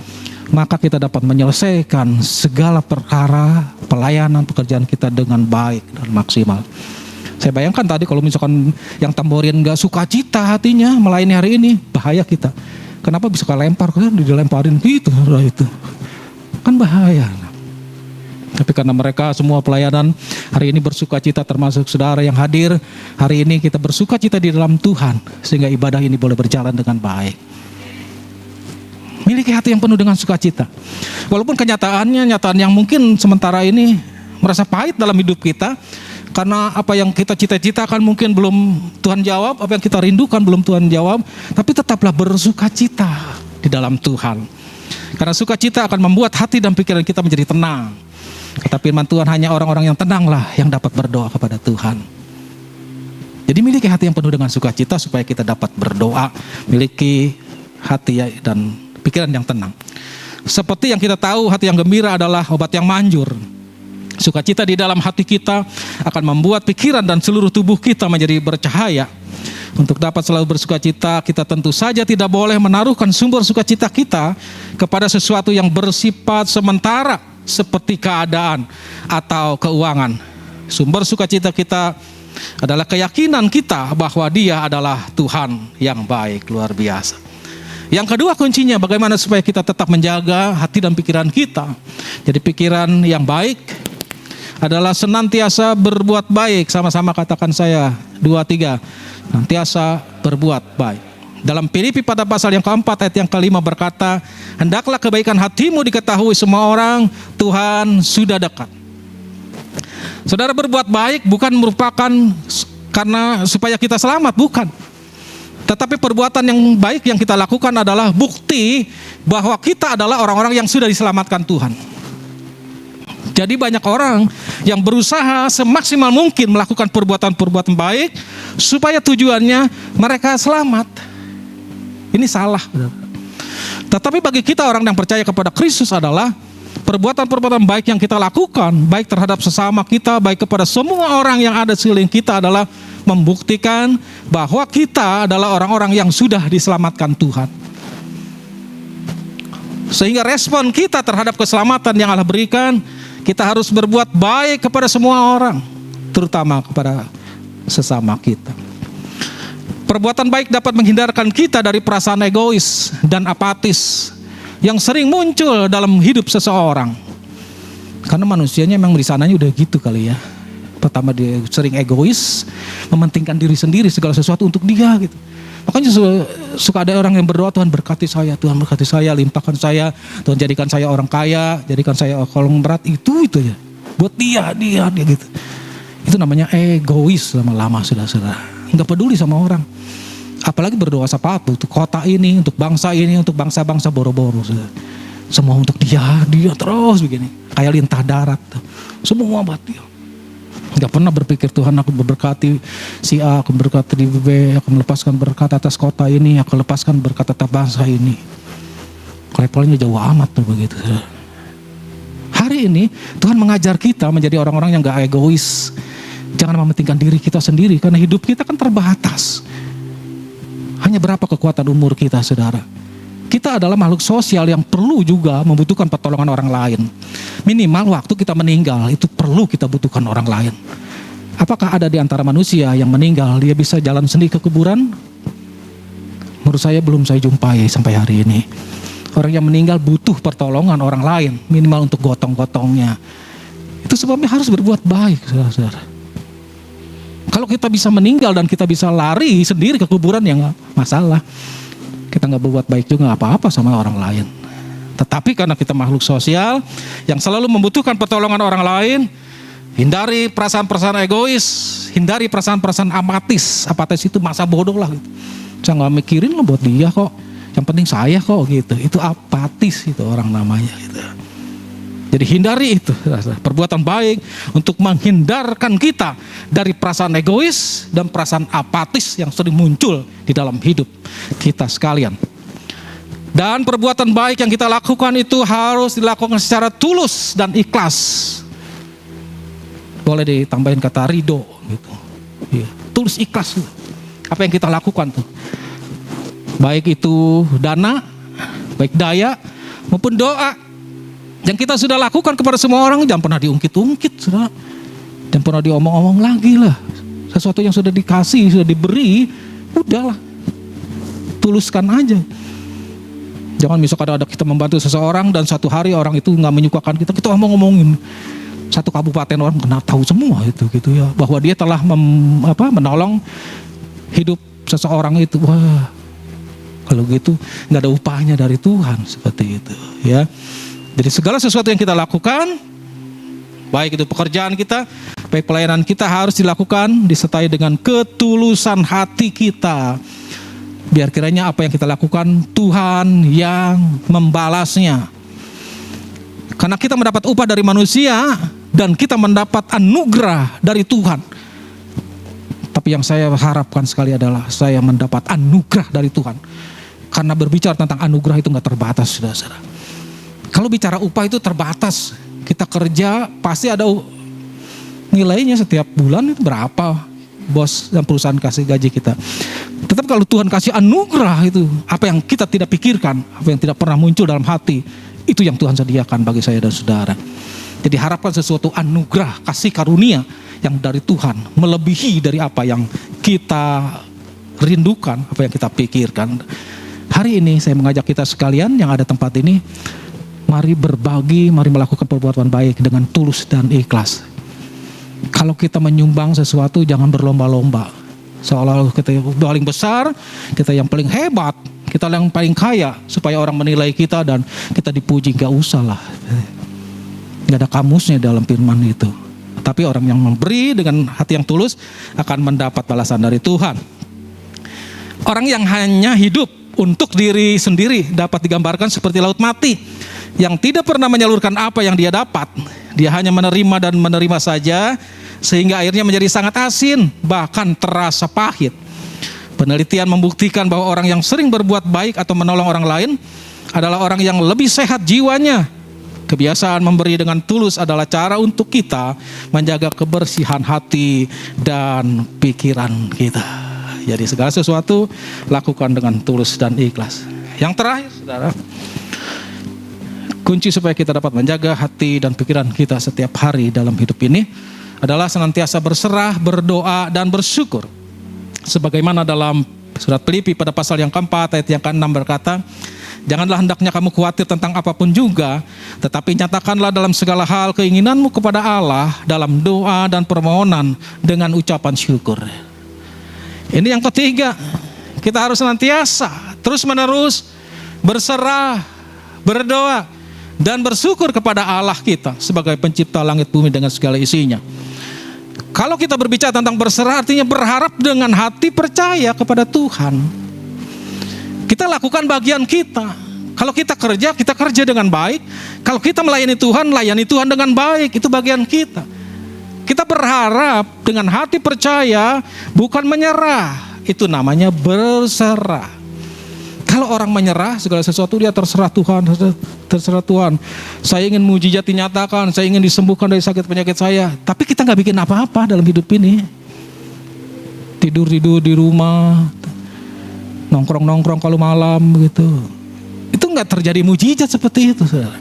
maka kita dapat menyelesaikan segala perkara, pelayanan, pekerjaan kita dengan baik dan maksimal. Saya bayangkan tadi kalau misalkan yang tamborin gak sukacita hatinya melayani hari ini, bahaya kita. Kenapa bisa lempar, kan dilemparin gitu, itu kan bahaya. Tapi karena mereka semua pelayanan hari ini bersukacita, termasuk saudara yang hadir hari ini, kita bersukacita di dalam Tuhan sehingga ibadah ini boleh berjalan dengan baik. Miliki hati yang penuh dengan sukacita. Walaupun kenyataannya nyataan yang mungkin sementara ini merasa pahit dalam hidup kita, karena apa yang kita cita-citakan mungkin belum Tuhan jawab, apa yang kita rindukan belum Tuhan jawab, tapi tetaplah bersukacita di dalam Tuhan. Karena sukacita akan membuat hati dan pikiran kita menjadi tenang. Kata firman Tuhan, hanya orang-orang yang tenanglah yang dapat berdoa kepada Tuhan. Jadi miliki hati yang penuh dengan sukacita supaya kita dapat berdoa, miliki hati dan pikiran yang tenang. Seperti yang kita tahu, hati yang gembira adalah obat yang manjur. Sukacita di dalam hati kita akan membuat pikiran dan seluruh tubuh kita menjadi bercahaya. Untuk dapat selalu bersukacita, kita tentu saja tidak boleh menaruhkan sumber sukacita kita kepada sesuatu yang bersifat sementara seperti keadaan atau keuangan. Sumber sukacita kita adalah keyakinan kita bahwa Dia adalah Tuhan yang baik, luar biasa. Yang kedua kuncinya, bagaimana supaya kita tetap menjaga hati dan pikiran kita. Jadi pikiran yang baik adalah senantiasa berbuat baik. Sama-sama katakan saya, 2, 3. Senantiasa berbuat baik. Dalam Filipi pada pasal yang keempat ayat yang kelima berkata, hendaklah kebaikan hatimu diketahui semua orang, Tuhan sudah dekat. Saudara, berbuat baik bukan merupakan karena supaya kita selamat, bukan. Tetapi perbuatan yang baik yang kita lakukan adalah bukti bahwa kita adalah orang-orang yang sudah diselamatkan Tuhan. Jadi banyak orang yang berusaha semaksimal mungkin melakukan perbuatan-perbuatan baik supaya tujuannya mereka selamat. Ini salah. Tetapi bagi kita orang yang percaya kepada Kristus adalah perbuatan-perbuatan baik yang kita lakukan, baik terhadap sesama kita, baik kepada semua orang yang ada di sekeliling kita, adalah membuktikan bahwa kita adalah orang-orang yang sudah diselamatkan Tuhan. Sehingga respon kita terhadap keselamatan yang Allah berikan, kita harus berbuat baik kepada semua orang, terutama kepada sesama kita. Perbuatan baik dapat menghindarkan kita dari perasaan egois dan apatis yang sering muncul dalam hidup seseorang. Karena manusianya memang di sananya udah gitu kali ya. Pertama dia sering egois, mementingkan diri sendiri, segala sesuatu untuk dia gitu. Makanya suka ada orang yang berdoa, Tuhan berkati saya, Tuhan berkati saya, limpahkan saya, Tuhan jadikan saya orang kaya, jadikan saya kolong berat, itu ya. Buat dia gitu. Itu namanya egois lama-lama saudara-saudara. Enggak peduli sama orang. Apalagi berdoa sepatu untuk kota ini, untuk bangsa ini, untuk bangsa-bangsa boro-boro. Semua untuk dia terus begini. Kayak lintah darat. Semua buat dia. Gak pernah berpikir Tuhan aku memberkati si A, aku memberkati B, aku melepaskan berkat atas kota ini, aku lepaskan berkat atas bangsa ini. Levelnya jauh amat tuh begitu. Hari ini Tuhan mengajar kita menjadi orang-orang yang gak egois. Jangan mementingkan diri kita sendiri, karena hidup kita kan terbatas. Hanya berapa kekuatan umur kita, saudara? Kita adalah makhluk sosial yang perlu juga membutuhkan pertolongan orang lain. Minimal waktu kita meninggal itu perlu kita butuhkan orang lain. Apakah ada di antara manusia yang meninggal dia bisa jalan sendiri ke kuburan? Menurut saya belum saya jumpai sampai hari ini. Orang yang meninggal butuh pertolongan orang lain, minimal untuk gotong-gotongnya. Itu sebabnya harus berbuat baik, saudara-saudara. Kalau kita bisa meninggal dan kita bisa lari sendiri ke kuburan, ya nggak masalah. Kita nggak berbuat baik juga nggak apa-apa sama orang lain. Tetapi karena kita makhluk sosial yang selalu membutuhkan pertolongan orang lain, hindari perasaan-perasaan egois, hindari perasaan-perasaan apatis. Apatis itu masa bodoh lah. Gitu. Saya nggak mikirin lah buat dia kok. Yang penting saya kok gitu. Itu apatis itu orang namanya gitu. Jadi hindari itu. Perbuatan baik untuk menghindarkan kita dari perasaan egois dan perasaan apatis yang sering muncul di dalam hidup kita sekalian. Dan perbuatan baik yang kita lakukan itu harus dilakukan secara tulus dan ikhlas. Boleh ditambahin kata ridho gitu. Ya, tulus ikhlas. Apa yang kita lakukan tuh? Baik itu dana, baik daya, maupun doa. Yang kita sudah lakukan kepada semua orang, jangan pernah diungkit-ungkit, saudara. Jangan pernah diomong-omong lagi lah. Sesuatu yang sudah dikasih, sudah diberi, udahlah. Tuluskan aja. Jangan misalkan ada kita membantu seseorang dan satu hari orang itu nggak menyukakan kita omong-omongin. Satu kabupaten orang kena tahu semua itu gitu ya. Bahwa dia telah menolong hidup seseorang itu. Wah. Kalau gitu nggak ada upahnya dari Tuhan seperti itu, ya. Jadi segala sesuatu yang kita lakukan, baik itu pekerjaan kita, baik pelayanan kita harus dilakukan disertai dengan ketulusan hati kita. Biar kiranya apa yang kita lakukan Tuhan yang membalasnya. Karena kita mendapat upah dari manusia dan kita mendapat anugerah dari Tuhan. Tapi yang saya harapkan sekali adalah saya mendapat anugerah dari Tuhan. Karena berbicara tentang anugerah itu gak terbatas, saudara-saudara. Kalau bicara upah itu terbatas. Kita kerja pasti ada nilainya setiap bulan itu berapa bos dan perusahaan kasih gaji kita. Tetapi kalau Tuhan kasih anugerah itu, apa yang kita tidak pikirkan, apa yang tidak pernah muncul dalam hati, itu yang Tuhan sediakan bagi saya dan saudara. Jadi harapkan sesuatu anugerah, kasih karunia yang dari Tuhan, melebihi dari apa yang kita rindukan, apa yang kita pikirkan. Hari ini saya mengajak kita sekalian yang ada tempat ini, mari berbagi, mari melakukan perbuatan baik dengan tulus dan ikhlas. Kalau kita menyumbang sesuatu jangan berlomba-lomba. Seolah-olah kita yang paling besar, kita yang paling hebat, kita yang paling kaya, supaya orang menilai kita dan kita dipuji. Gak usah lah. Gak ada kamusnya dalam firman itu. Tapi orang yang memberi dengan hati yang tulus akan mendapat balasan dari Tuhan. Orang yang hanya hidup untuk diri sendiri dapat digambarkan seperti laut mati yang tidak pernah menyalurkan apa yang dia dapat. Dia hanya menerima dan menerima saja, sehingga akhirnya menjadi sangat asin, bahkan terasa pahit. Penelitian membuktikan bahwa orang yang sering berbuat baik atau menolong orang lain adalah orang yang lebih sehat jiwanya. Kebiasaan memberi dengan tulus adalah cara untuk kita menjaga kebersihan hati dan pikiran kita. Jadi segala sesuatu lakukan dengan tulus dan ikhlas. Yang terakhir, saudara, kunci supaya kita dapat menjaga hati dan pikiran kita setiap hari dalam hidup ini adalah senantiasa berserah, berdoa, dan bersyukur. Sebagaimana dalam surat Filipi pada pasal yang keempat ayat yang ke-6 berkata, janganlah hendaknya kamu khawatir tentang apapun juga, tetapi nyatakanlah dalam segala hal keinginanmu kepada Allah dalam doa dan permohonan dengan ucapan syukur. Ini yang ketiga, kita harus senantiasa terus menerus berserah, berdoa, dan bersyukur kepada Allah kita sebagai pencipta langit bumi dengan segala isinya. Kalau kita berbicara tentang berserah, artinya berharap dengan hati percaya kepada Tuhan. Kita lakukan bagian kita. Kalau kita kerja dengan baik. Kalau kita melayani Tuhan, layani Tuhan dengan baik. Itu bagian kita. Kita berharap dengan hati percaya, bukan menyerah. Itu namanya berserah. Kalau orang menyerah segala sesuatu, dia terserah Tuhan, terserah Tuhan. Saya ingin mujizat dinyatakan, saya ingin disembuhkan dari sakit penyakit saya. Tapi kita nggak bikin apa-apa dalam hidup ini. Tidur di rumah, nongkrong kalau malam gitu. Itu nggak terjadi mujizat seperti itu, saudara.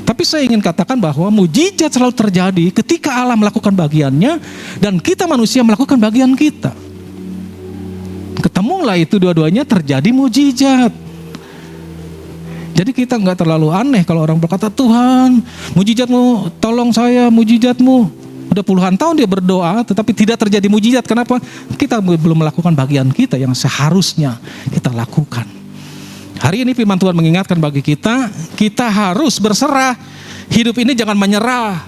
Tapi Tetapi saya ingin katakan bahwa mujizat selalu terjadi ketika Allah melakukan bagiannya dan kita manusia melakukan bagian kita. Ketemulah itu dua-duanya terjadi mujizat. Jadi kita nggak terlalu aneh kalau orang berkata, Tuhan mujizatmu, tolong saya mujizatmu. Udah puluhan tahun dia berdoa tetapi tidak terjadi mujizat. Kenapa? Kita belum melakukan bagian kita yang seharusnya kita lakukan. Hari ini firman Tuhan mengingatkan bagi kita, kita harus berserah. Hidup ini jangan menyerah.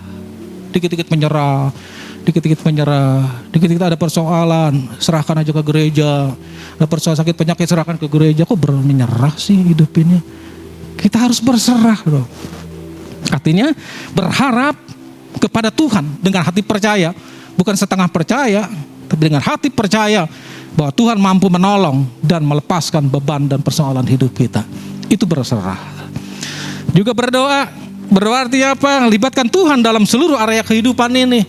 Dikit-dikit menyerah, dikit-dikit menyerah, dikit-dikit ada persoalan, serahkan aja ke gereja. Ada persoalan sakit penyakit, serahkan ke gereja. Kok menyerah sih hidup ini? Kita harus berserah loh. Artinya berharap kepada Tuhan dengan hati percaya, bukan setengah percaya, tapi dengan hati percaya bahwa Tuhan mampu menolong dan melepaskan beban dan persoalan hidup kita. Itu berserah. Juga berdoa artinya apa? Libatkan Tuhan dalam seluruh area kehidupan ini.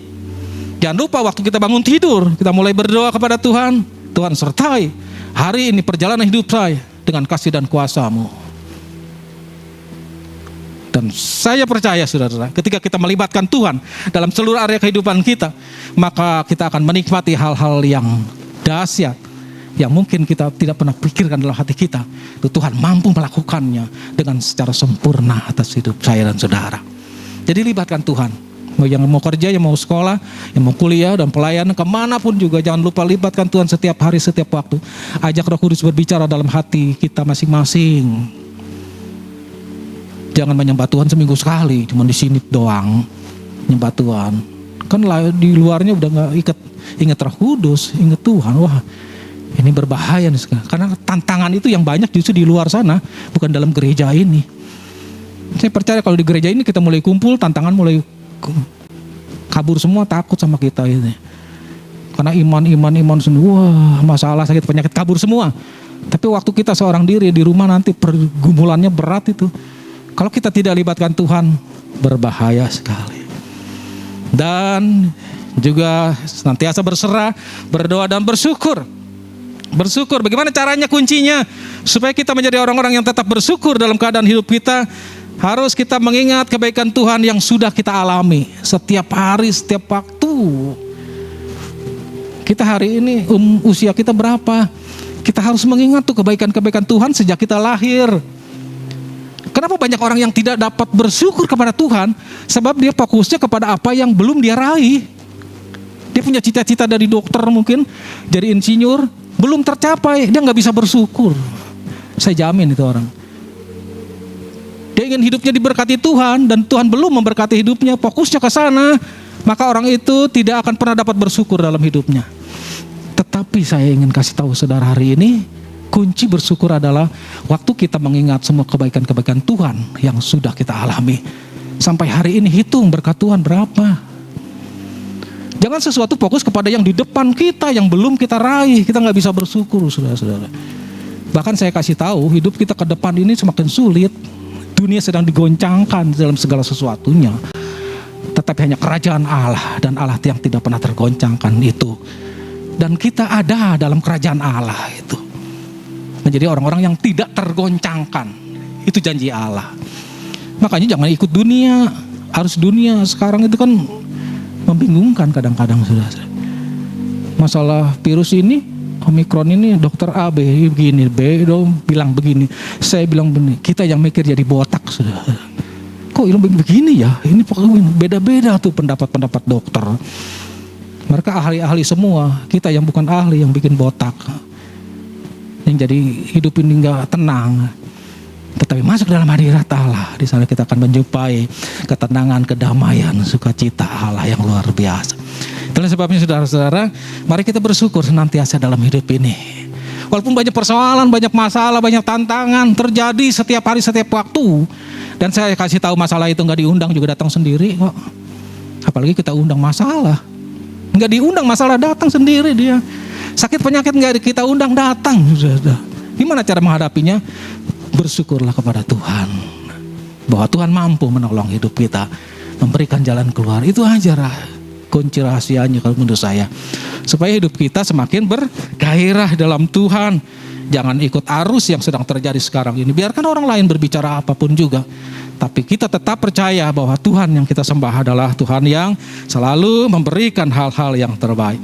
Jangan lupa waktu kita bangun tidur, kita mulai berdoa kepada Tuhan. Tuhan sertai hari ini perjalanan hidup saya dengan kasih dan kuasa-Mu. Dan saya percaya saudara, ketika kita melibatkan Tuhan dalam seluruh area kehidupan kita, maka kita akan menikmati hal-hal yang dahsyat yang mungkin kita tidak pernah pikirkan dalam hati kita. Itu Tuhan mampu melakukannya dengan secara sempurna atas hidup saya dan saudara. Jadi libatkan Tuhan. Yang mau kerja, yang mau sekolah, yang mau kuliah dan pelayanan kemanapun juga, jangan lupa libatkan Tuhan setiap hari, setiap waktu. Ajak Roh Kudus berbicara dalam hati kita masing-masing. Jangan menyembah Tuhan seminggu sekali, cuma di sini doang nyembah Tuhan. Kan di luarnya udah nggak ingat Roh Kudus, ingat Tuhan. Wah, ini berbahaya nih sekarang. Karena tantangan itu yang banyak justru di luar sana, bukan dalam gereja ini. Saya percaya kalau di gereja ini kita mulai kumpul, tantangan mulai kabur semua, takut sama kita ini. Karena iman semua, wah masalah sakit penyakit kabur semua. Tapi waktu kita seorang diri di rumah nanti pergumulannya berat itu. Kalau kita tidak libatkan Tuhan, berbahaya sekali. Dan juga senantiasa berserah, berdoa dan bersyukur. Bersyukur, bagaimana caranya kuncinya? Supaya kita menjadi orang-orang yang tetap bersyukur dalam keadaan hidup kita, harus kita mengingat kebaikan Tuhan yang sudah kita alami. Setiap hari, setiap waktu. Kita hari ini, usia kita berapa? Kita harus mengingat tuh kebaikan-kebaikan Tuhan sejak kita lahir. Kenapa banyak orang yang tidak dapat bersyukur kepada Tuhan? Sebab dia fokusnya kepada apa yang belum dia raih. Dia punya cita-cita dari dokter mungkin, jadi insinyur, belum tercapai, dia nggak bisa bersyukur. Saya jamin itu orang. Dia ingin hidupnya diberkati Tuhan dan Tuhan belum memberkati hidupnya, fokusnya ke sana, maka orang itu tidak akan pernah dapat bersyukur dalam hidupnya. Tetapi saya ingin kasih tahu saudara hari ini, kunci bersyukur adalah waktu kita mengingat semua kebaikan-kebaikan Tuhan yang sudah kita alami. Sampai hari ini hitung berkat Tuhan berapa. Jangan sesuatu fokus kepada yang di depan kita, yang belum kita raih. Kita gak bisa bersyukur saudara-saudara. Bahkan saya kasih tahu, hidup kita ke depan ini semakin sulit. Dunia sedang digoncangkan dalam segala sesuatunya. Tetapi hanya kerajaan Allah dan Allah yang tidak pernah tergoncangkan itu. Dan kita ada dalam kerajaan Allah itu. Menjadi orang-orang yang tidak tergoncangkan. Itu janji Allah. Makanya jangan ikut dunia. Arus dunia sekarang itu kan membingungkan kadang-kadang sudah. Masalah virus ini, Omikron ini, dokter A, B begini, B bilang begini, saya bilang begini. Kita yang mikir jadi botak sudah. Kok ilmu begini ya? Ini pokoknya beda-beda tuh pendapat-pendapat dokter. Mereka ahli-ahli semua. Kita yang bukan ahli yang bikin botak. Yang jadi hidup ini nggak tenang. Tetapi masuk dalam hadirat Allah, di sana kita akan menjumpai ketenangan, kedamaian, sukacita Allah yang luar biasa. Itulah sebabnya saudara-saudara, mari kita bersyukur senantiasa dalam hidup ini. Walaupun banyak persoalan, banyak masalah, banyak tantangan terjadi setiap hari, setiap waktu. Dan saya kasih tahu masalah itu nggak diundang juga datang sendiri kok. Apalagi kita undang masalah, nggak diundang masalah datang sendiri dia. Sakit penyakit nggak kita undang datang. Gimana cara menghadapinya? Bersyukurlah kepada Tuhan bahwa Tuhan mampu menolong hidup kita, memberikan jalan keluar. Itu aja kunci rahasianya kalau menurut saya, supaya hidup kita semakin bergairah dalam Tuhan. Jangan ikut arus yang sedang terjadi sekarang ini. Biarkan orang lain berbicara apapun juga, Tapi kita tetap percaya bahwa Tuhan yang kita sembah adalah Tuhan yang selalu memberikan hal-hal yang terbaik.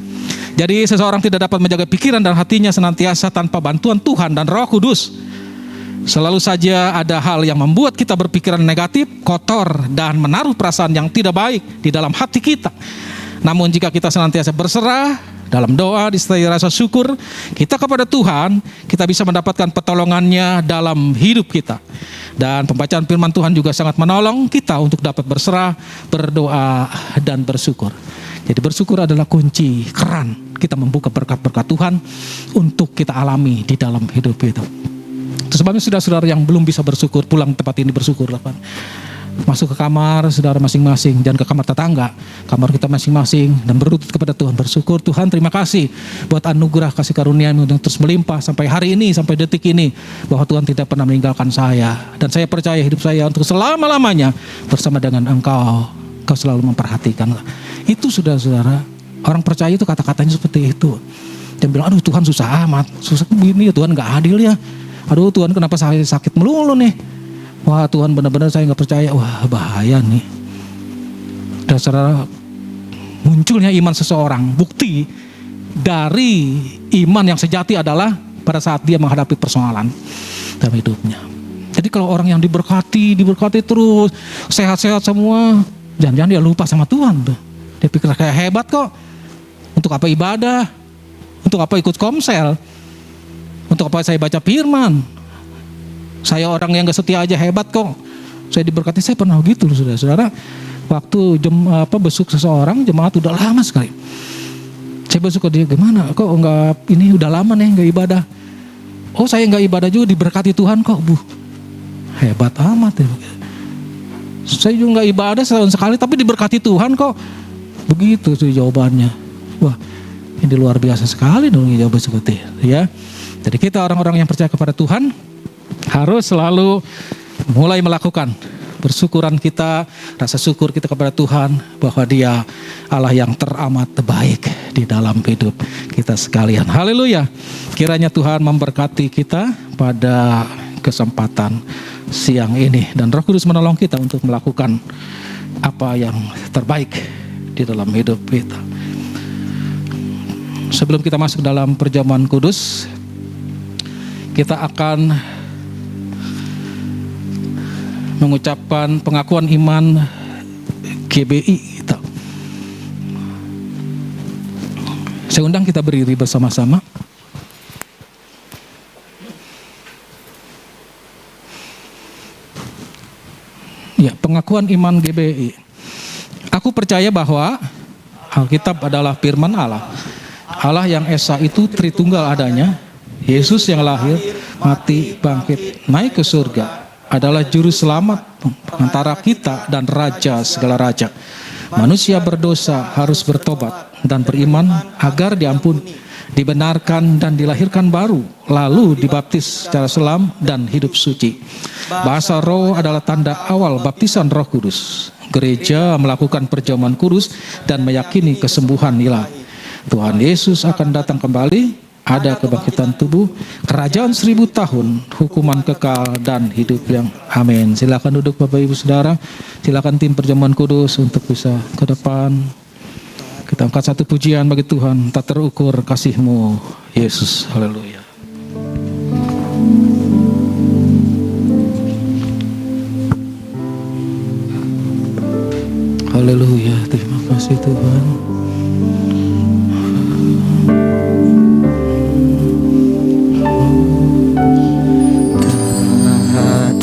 Jadi seseorang tidak dapat menjaga pikiran dan hatinya senantiasa tanpa bantuan Tuhan dan Roh Kudus. Selalu saja ada hal yang membuat kita berpikiran negatif, kotor, dan menaruh perasaan yang tidak baik di dalam hati kita. Namun jika kita senantiasa berserah dalam doa disertai rasa syukur kita kepada Tuhan, kita bisa mendapatkan pertolongannya dalam hidup kita. Dan pembacaan firman Tuhan juga sangat menolong kita untuk dapat berserah, berdoa, dan bersyukur. Jadi bersyukur adalah kunci keran kita membuka berkat-berkat Tuhan untuk kita alami di dalam hidup itu. Itu sebabnya saudara-saudara yang belum bisa bersyukur, pulang tempat ini bersyukur. Masuk ke kamar saudara masing-masing, jangan ke kamar tetangga, kamar kita masing-masing, dan berlutut kepada Tuhan, bersyukur. Tuhan, terima kasih buat anugerah kasih karunia-Mu yang terus melimpah sampai hari ini, sampai detik ini, bahwa Tuhan tidak pernah meninggalkan saya, dan saya percaya hidup saya untuk selama-lamanya bersama dengan Engkau. Engkau selalu memperhatikan. Itu saudara-saudara, orang percaya itu kata-katanya seperti itu. Dia bilang, aduh Tuhan susah amat, susah begini ya Tuhan, gak adil ya. Aduh Tuhan, kenapa saya sakit melulu nih? Wah Tuhan, benar-benar saya gak percaya. Wah bahaya nih. Dan saudara, munculnya iman seseorang, bukti dari iman yang sejati adalah pada saat dia menghadapi persoalan dalam hidupnya. Jadi kalau orang yang diberkati terus, sehat-sehat semua, jangan-jangan dia lupa sama Tuhan tuh. Dia pikir kayak hebat kok. Untuk apa ibadah? Untuk apa ikut komsel? Untuk apa saya baca firman? Saya orang yang gak setia aja hebat kok. Saya diberkati. Saya pernah gitu loh saudara-saudara. Waktu besuk seseorang jemaat udah lama sekali. Saya besuk ke dia, gimana? Kok enggak, ini udah lama nih enggak ibadah. Oh saya enggak ibadah juga diberkati Tuhan kok Bu. Hebat amat ya. Saya juga enggak ibadah setahun sekali tapi diberkati Tuhan kok. Begitu tuh jawabannya. Wah ini luar biasa sekali dong jawaban seperti itu ya. Jadi kita orang-orang yang percaya kepada Tuhan harus selalu mulai melakukan bersyukuran kita, rasa syukur kita kepada Tuhan bahwa Dia Allah yang teramat baik di dalam hidup kita sekalian. Haleluya. Kiranya Tuhan memberkati kita pada kesempatan siang ini dan Roh Kudus menolong kita untuk melakukan apa yang terbaik di dalam hidup kita. Sebelum kita masuk dalam perjamuan kudus, kita akan mengucapkan pengakuan iman GBI kita. Saya undang kita berdiri bersama-sama. Ya, pengakuan iman GBI. Aku percaya bahwa Alkitab adalah firman Allah. Allah yang esa itu Tritunggal adanya. Yesus yang lahir, mati, bangkit, naik ke surga adalah juru selamat antara kita dan raja segala raja. Manusia berdosa harus bertobat dan beriman agar diampuni, dibenarkan dan dilahirkan baru, lalu dibaptis secara selam dan hidup suci. Bahasa roh adalah tanda awal baptisan Roh Kudus. Gereja melakukan perjamuan kudus dan meyakini kesembuhan ilahi. Tuhan Yesus akan datang kembali, ada kebangkitan tubuh, kerajaan 1000 tahun, hukuman kekal dan hidup yang amin. Silakan duduk Bapak Ibu Saudara. Silakan tim perjamuan kudus untuk bisa ke depan. Kita angkat satu pujian bagi Tuhan. Tak terukur kasih-Mu Yesus. Haleluya. Haleluya. Terima kasih Tuhan.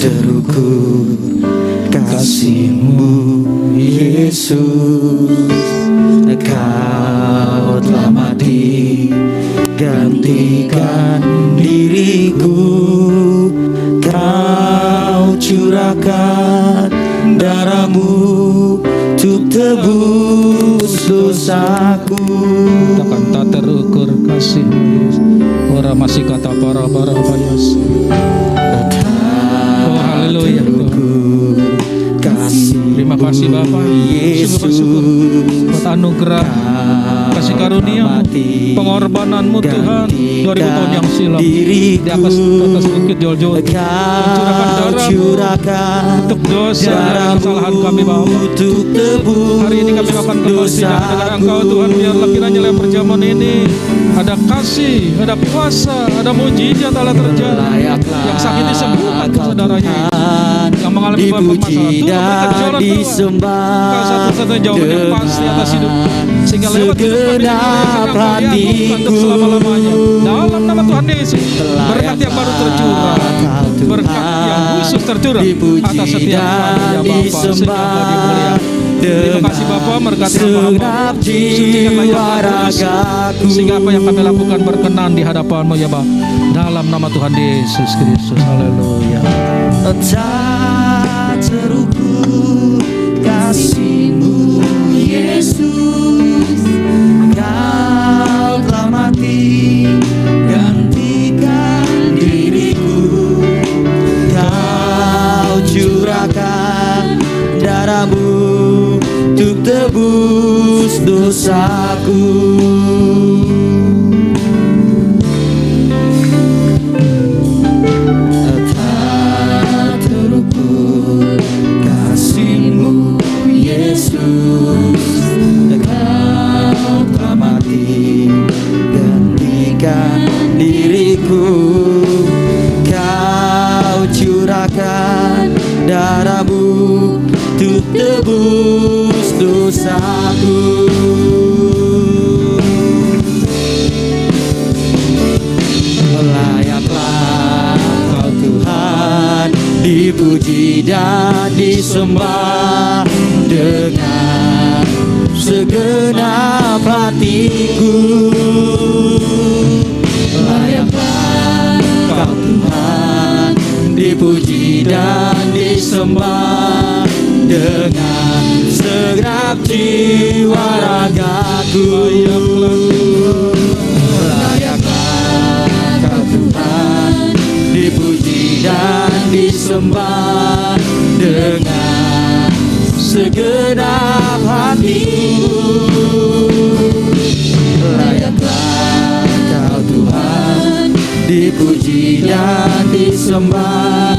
Terukur kasih-Mu Yesus, Kau telah mati gantikan diriku, Kau curahkan darah-Mu untuk tebus dosaku. Takkan tak terukur kasih-Mu Yesus. Orang masih kata para bayas. Haleluya. Terima kasih Bapak. Sungguh bersyukur buat anugerah kasih karunia-Mu, pengorbanan-Mu Tuhan 2000 tahun yang silam di atas bukit Jol-Jol, mencurahkan darah-Mu untuk dosa dan kesalahan kami Bapa. Hari ini kami akan kembali dengan Engkau Tuhan. Biarlah kiranya lewat perjamuan ini ada kasih, ada kuasa, ada mujizat Allah terjadi. Yang sakit disembuhkan saudaranya, yang mengalami permasalahan Tuhan berikan jalan keluar. Engkau satu-satunya jawaban yang pasti atas hidup, sehingga lewat hidup kami dimuliakan untuk selama-lamanya. Dalam nama Tuhan Yesus, berkat yang baru tercurah, berkat yang khusus tercurah atas setiap kami ya Bapa, sehingga Engkau dimuliakan. Terima kasih Bapa, berkati hamba-Hamba, sucikanlah yang kudus, sehingga apa yang kami lakukan berkenan di hadapan-Mu ya Bapa. Dalam nama Tuhan Yesus Kristus, haleluya. Tak terukur kasih-Mu Yesus, Kau telah mati gantikan diriku, Kau curahkan darah-Mu untuk tebus dosaku. Tak terukur kasih-Mu Yesus, Kau telah mati gantikan diriku, Kau curahkan darah-Mu untuk tebus dosaku. Layaklah Kau Tuhan dipuji dan disembah dengan segenap hatiku. Layaklah Kau Tuhan dipuji dan disembah dengan segenap jiwa ragaku. Layaklah Kau Tuhan dipuji dan disembah dengan segenap hatiku. Layaklah Kau Tuhan dipuji dan disembah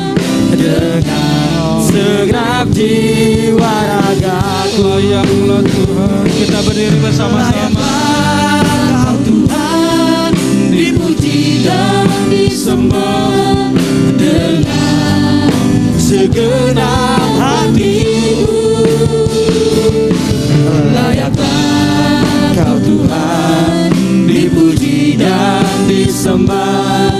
dengan segenap jiwa ragaku. Layaklah Tuhan, kita berdiri bersama-sama. Kau Tuhan dipuji dan disembah dengan segenap hatiku. Layaklah Kau Tuhan dipuji dan disembah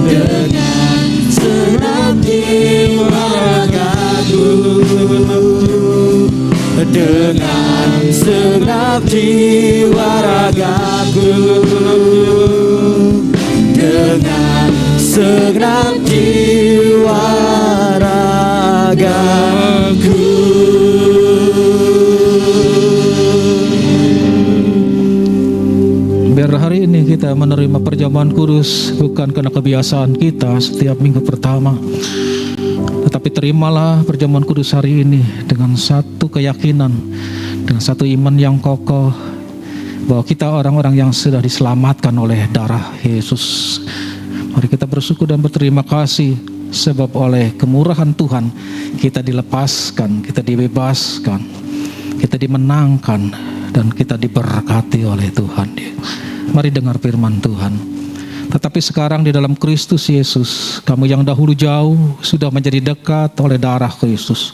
dengan segenap jiwa ragaku, dengan segenap jiwa ragaku, dengan segenap jiwa ragaku. Biar hari ini kita menerima perjamuan kudus bukan karena kebiasaan kita setiap minggu pertama, tetapi terimalah perjamuan kudus hari ini dengan satu keyakinan, dengan satu iman yang kokoh bahwa kita orang-orang yang sudah diselamatkan oleh darah Yesus. Mari kita bersyukur dan berterima kasih sebab oleh kemurahan Tuhan kita dilepaskan, kita dibebaskan, kita dimenangkan, dan kita diberkati oleh Tuhan. Mari dengar firman Tuhan. Tetapi sekarang di dalam Kristus Yesus, kamu yang dahulu jauh sudah menjadi dekat oleh darah Kristus.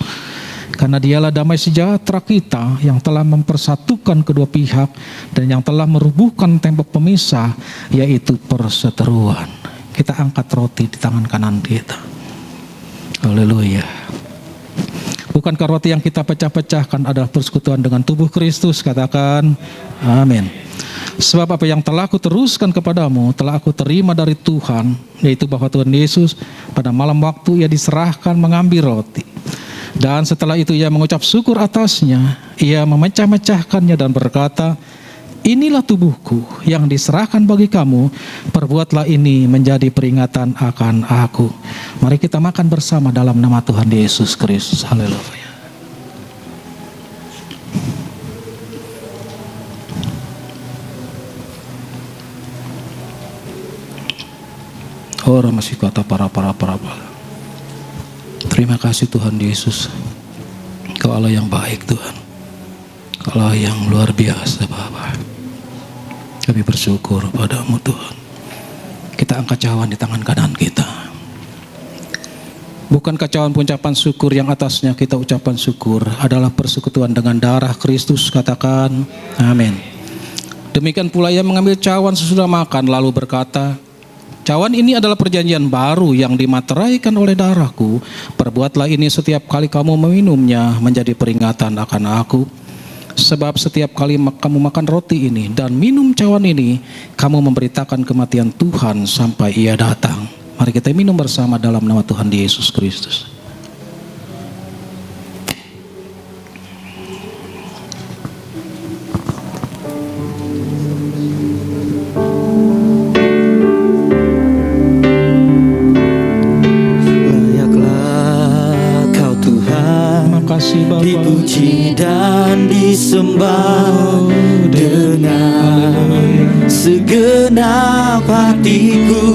Karena dialah damai sejahtera kita yang telah mempersatukan kedua pihak dan yang telah merubuhkan tembok pemisah, yaitu perseteruan. Kita angkat roti di tangan kanan kita. Haleluya. Bukankah roti yang kita pecah-pecahkan adalah persekutuan dengan tubuh Kristus? Katakan amin. Sebab apa yang telah aku teruskan kepadamu telah aku terima dari Tuhan, yaitu bahwa Tuhan Yesus pada malam waktu ia diserahkan mengambil roti, dan setelah itu ia mengucap syukur atasnya, ia memecah-mecahkannya dan berkata, inilah tubuhku yang diserahkan bagi kamu, perbuatlah ini menjadi peringatan akan aku. Mari kita makan bersama dalam nama Tuhan Yesus Kristus. Haleluya. Orang masih kata para. Terima kasih Tuhan Yesus. Kau Allah yang baik Tuhan. Allah yang luar biasa Bapa. Kami bersyukur padamu Tuhan. Kita angkat cawan di tangan kanan kita. Bukan cawan pengucapan syukur yang atasnya kita ucapan syukur adalah persekutuan dengan darah Kristus. Katakan amin. Demikian pula ia mengambil cawan sesudah makan lalu berkata, cawan ini adalah perjanjian baru yang dimateraikan oleh darahku. Perbuatlah ini setiap kali kamu meminumnya menjadi peringatan akan aku. Sebab setiap kali kamu makan roti ini dan minum cawan ini, kamu memberitakan kematian Tuhan sampai ia datang. Mari kita minum bersama dalam nama Tuhan Yesus Kristus. Layaklah Kau Tuhan, Makasih Bapa. dipuji dan disembah dengan segenap hatiku.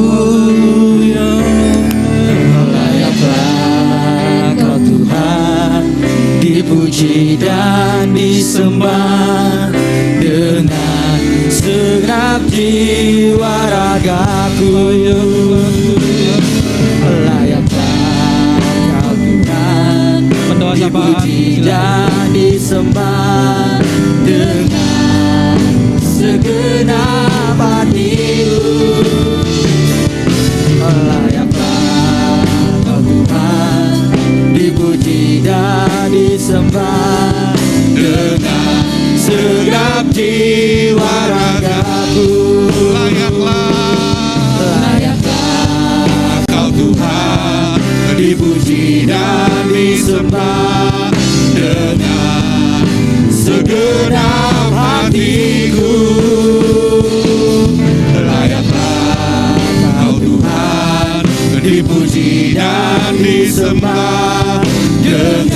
Layaklah Kau Tuhan, dipuji dan disembah dengan segenap jiwa ragaku. Layaklah Kau Tuhan, dipuji dan disembah dengan segenap hatiku. Layaklah Kau Tuhan, dipuji dan disembah dengan segenap jiwa ragaku. Layaklah Kau Tuhan, dipuji dan disembah dengan segenap hatiku. Layaklah Kau Tuhan, dipuji dan disembah dengan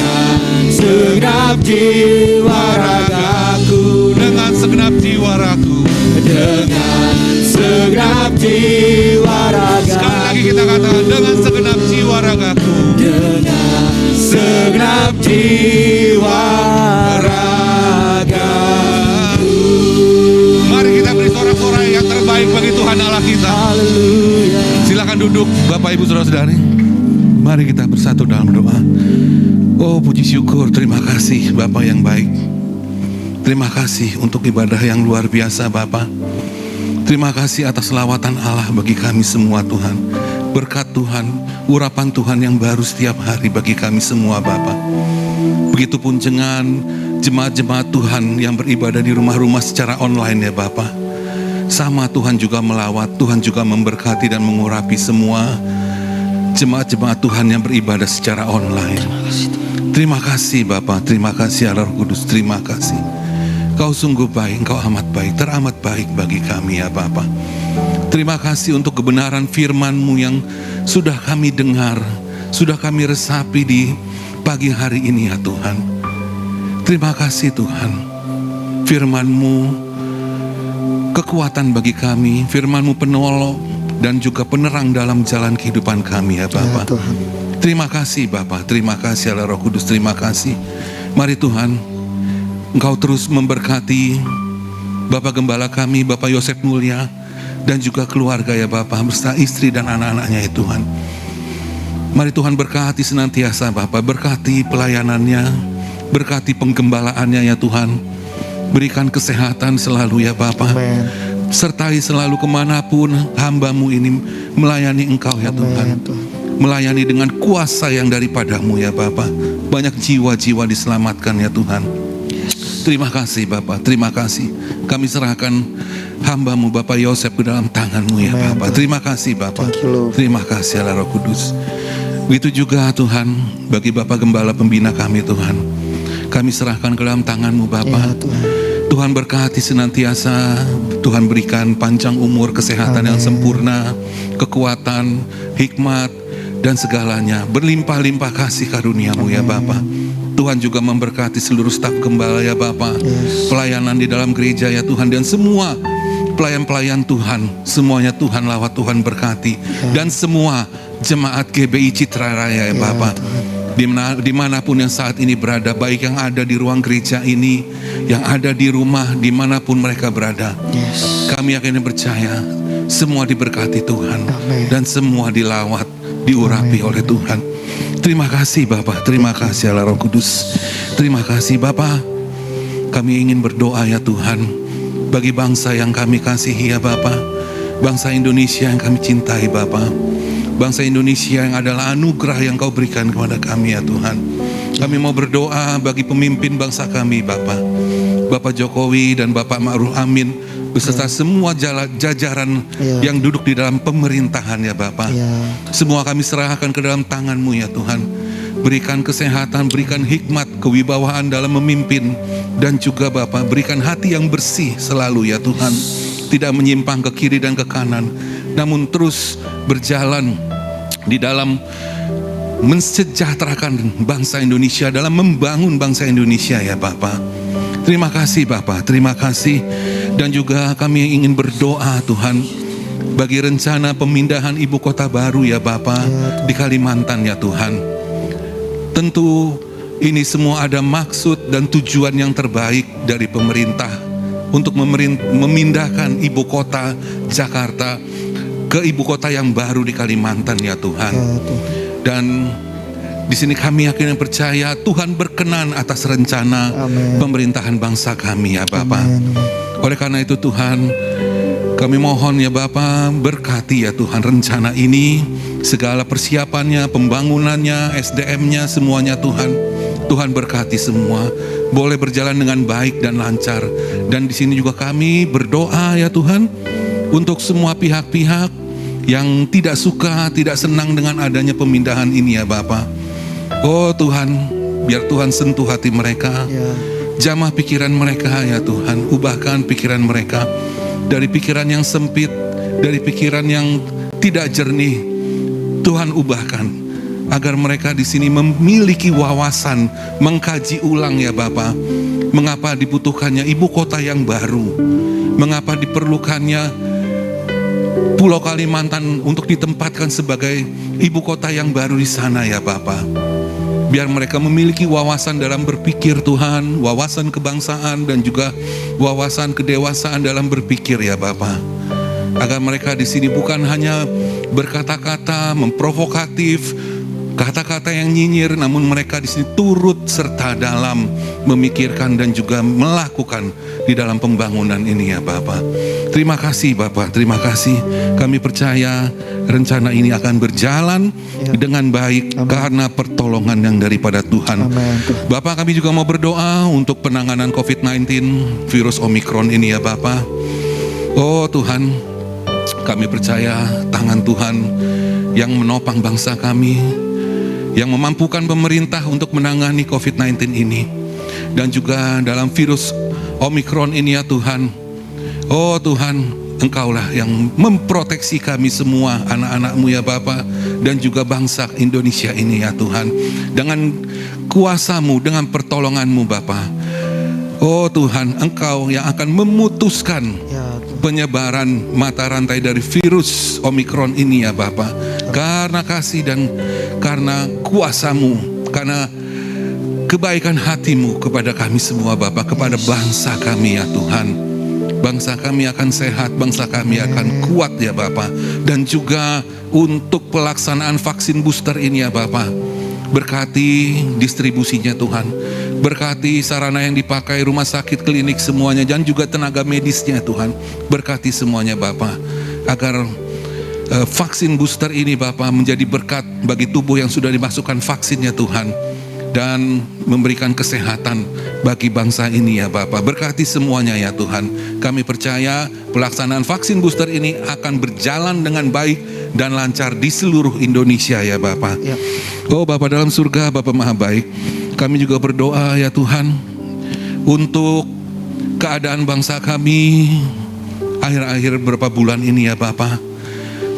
segenap jiwa ragaku. Dengan segenap jiwa ragu. Dengan segenap jiwa ragaku. Sekali lagi kita katakan dengan segenap jiwa ragaku. Dengan segenap jiwa ragaku. Mari kita beri sorak-sorai yang terbaik bagi Tuhan Allah kita. Haleluya. Silakan duduk Bapak Ibu Saudara-saudari. Mari kita bersatu dalam doa. Oh puji syukur, terima kasih Bapak yang baik. Terima kasih untuk ibadah yang luar biasa Bapak. Terima kasih atas lawatan Allah bagi kami semua Tuhan. Berkat Tuhan, urapan Tuhan yang baru setiap hari bagi kami semua Bapak. Begitupun dengan jemaat-jemaat Tuhan yang beribadah di rumah-rumah secara online ya Bapak. Sama Tuhan juga melawat, Tuhan juga memberkati dan mengurapi semua jemaat-jemaat Tuhan yang beribadah secara online. Terima kasih Bapak, terima kasih Allah Roh Kudus, terima kasih. Kau sungguh baik, Engkau amat baik, teramat baik bagi kami ya Bapa. Terima kasih untuk kebenaran firman-Mu yang sudah kami dengar, sudah kami resapi di pagi hari ini ya Tuhan. Terima kasih Tuhan, firman-Mu kekuatan bagi kami, firman-Mu penolong dan juga penerang dalam jalan kehidupan kami ya Bapa. Ya, Tuhan. Terima kasih Bapa, terima kasih Allah Roh Kudus, terima kasih. Mari Tuhan, Engkau terus memberkati Bapak Gembala kami, Bapak Yosef Mulia, dan juga keluarga ya Bapak, beserta istri dan anak-anaknya ya Tuhan. Mari Tuhan berkati senantiasa Bapak, berkati pelayanannya, berkati penggembalaannya ya Tuhan. Berikan kesehatan selalu ya Bapak. Amen. Sertai selalu kemanapun hamba-Mu ini melayani Engkau ya Tuhan. Amen, Tuhan. Melayani dengan kuasa yang daripada-Mu ya Bapak. Banyak jiwa-jiwa diselamatkan ya Tuhan. Terima kasih Bapak, terima kasih. Kami serahkan hamba-Mu Bapak Yosef ke dalam tangan-Mu ya Amen, Bapak. Tuhan. Terima kasih Bapak. Thank you, Lord. Terima kasih Allah Roh Kudus. Begitu juga Tuhan bagi Bapak Gembala Pembina kami Tuhan. Kami serahkan ke dalam tangan-Mu Bapak. Ya, Tuhan. Tuhan berkati senantiasa. Tuhan berikan panjang umur, kesehatan yang Amen. sempurna, kekuatan, hikmat, dan segalanya. Berlimpah-limpah kasih karunia-Mu ya Bapak. Tuhan juga memberkati seluruh staf gembala ya Bapak. Yes. Pelayanan di dalam gereja ya Tuhan, dan semua pelayan-pelayan Tuhan, semuanya Tuhan lawat, Tuhan berkati. Dan semua jemaat GBI Citra Raya ya Bapak, dimanapun yang saat ini berada, baik yang ada di ruang gereja ini, yang ada di rumah, dimanapun mereka berada, kami akhirnya percaya semua diberkati Tuhan. Dan semua dilawat, diurapi oleh Tuhan. Terima kasih Bapak, terima kasih Allah Roh Kudus. Terima kasih Bapak. Kami ingin berdoa ya Tuhan, bagi bangsa yang kami kasihi ya Bapak, bangsa Indonesia yang kami cintai Bapak, bangsa Indonesia yang adalah anugerah yang Kau berikan kepada kami ya Tuhan. Kami mau berdoa bagi pemimpin bangsa kami Bapak, Bapak Jokowi dan Bapak Ma'ruf Amin, beserta semua jajaran yang duduk di dalam pemerintahan ya Bapak. Semua kami serahkan ke dalam tangan-Mu ya Tuhan. Berikan kesehatan, berikan hikmat, kewibawaan dalam memimpin. Dan juga Bapak, berikan hati yang bersih selalu ya Tuhan. Tidak menyimpang ke kiri dan ke kanan, namun terus berjalan di dalam mensejahterakan bangsa Indonesia, dalam membangun bangsa Indonesia ya Bapak. Terima kasih Bapak, terima kasih. Dan juga kami ingin berdoa Tuhan, bagi rencana pemindahan ibu kota baru ya Bapak, di Kalimantan ya Tuhan. Tentu ini semua ada maksud dan tujuan yang terbaik dari pemerintah untuk memindahkan ibu kota Jakarta ke ibu kota yang baru di Kalimantan ya Tuhan. Dan di sini kami akhirnya percaya Tuhan berkenan atas rencana pemerintahan bangsa kami ya Bapak. Oleh karena itu Tuhan, kami mohon ya Bapak, berkati ya Tuhan rencana ini, segala persiapannya, pembangunannya, SDM-nya, semuanya Tuhan. Tuhan berkati semua, boleh berjalan dengan baik dan lancar. Dan di sini juga kami berdoa ya Tuhan, untuk semua pihak-pihak yang tidak suka, tidak senang dengan adanya pemindahan ini ya Bapak. Oh Tuhan, biar Tuhan sentuh hati mereka, jamah pikiran mereka ya Tuhan, ubahkan pikiran mereka dari pikiran yang sempit, dari pikiran yang tidak jernih. Tuhan ubahkan agar mereka di sini memiliki wawasan, mengkaji ulang ya Bapak, mengapa dibutuhkannya ibu kota yang baru, mengapa diperlukannya Pulau Kalimantan untuk ditempatkan sebagai ibu kota yang baru di sana ya Bapak. Biar mereka memiliki wawasan dalam berpikir Tuhan, wawasan kebangsaan dan juga wawasan kedewasaan dalam berpikir ya Bapak. Agar mereka di sini bukan hanya berkata-kata memprovokatif, kata-kata yang nyinyir, namun mereka di sini turut serta dalam memikirkan dan juga melakukan di dalam pembangunan ini ya Bapak. Terima kasih Bapak, terima kasih. Kami percaya rencana ini akan berjalan dengan baik karena pertolongan yang daripada Tuhan. Bapak, kami juga mau berdoa untuk penanganan COVID-19 virus Omikron ini ya Bapak. Oh Tuhan, kami percaya tangan Tuhan yang menopang bangsa kami, yang memampukan pemerintah untuk menangani COVID-19 ini. Dan juga dalam virus Omikron ini ya Tuhan. Oh Tuhan, Engkaulah yang memproteksi kami semua, anak-anak-Mu ya Bapa, dan juga bangsa Indonesia ini ya Tuhan. Dengan kuasa-Mu, dengan pertolongan-Mu Bapa. Oh Tuhan, Engkau yang akan memutuskan penyebaran mata rantai dari virus Omikron ini ya Bapa. Karena kasih dan karena kuasa-Mu, karena kebaikan hati-Mu kepada kami semua Bapa, kepada bangsa kami ya Tuhan. Bangsa kami akan sehat, bangsa kami akan kuat ya Bapa. Dan juga untuk pelaksanaan vaksin booster ini ya Bapa, berkati distribusinya Tuhan, berkati sarana yang dipakai, rumah sakit, klinik semuanya, dan juga tenaga medisnya Tuhan. Berkati semuanya Bapa, agar vaksin booster ini Bapa menjadi berkat bagi tubuh yang sudah dimasukkan vaksinnya Tuhan, dan memberikan kesehatan bagi bangsa ini ya Bapa. Berkati semuanya ya Tuhan. Kami percaya pelaksanaan vaksin booster ini akan berjalan dengan baik dan lancar di seluruh Indonesia ya Bapa. Oh Bapa dalam surga, Bapa maha baik, kami juga berdoa ya Tuhan untuk keadaan bangsa kami akhir-akhir beberapa bulan ini ya Bapa,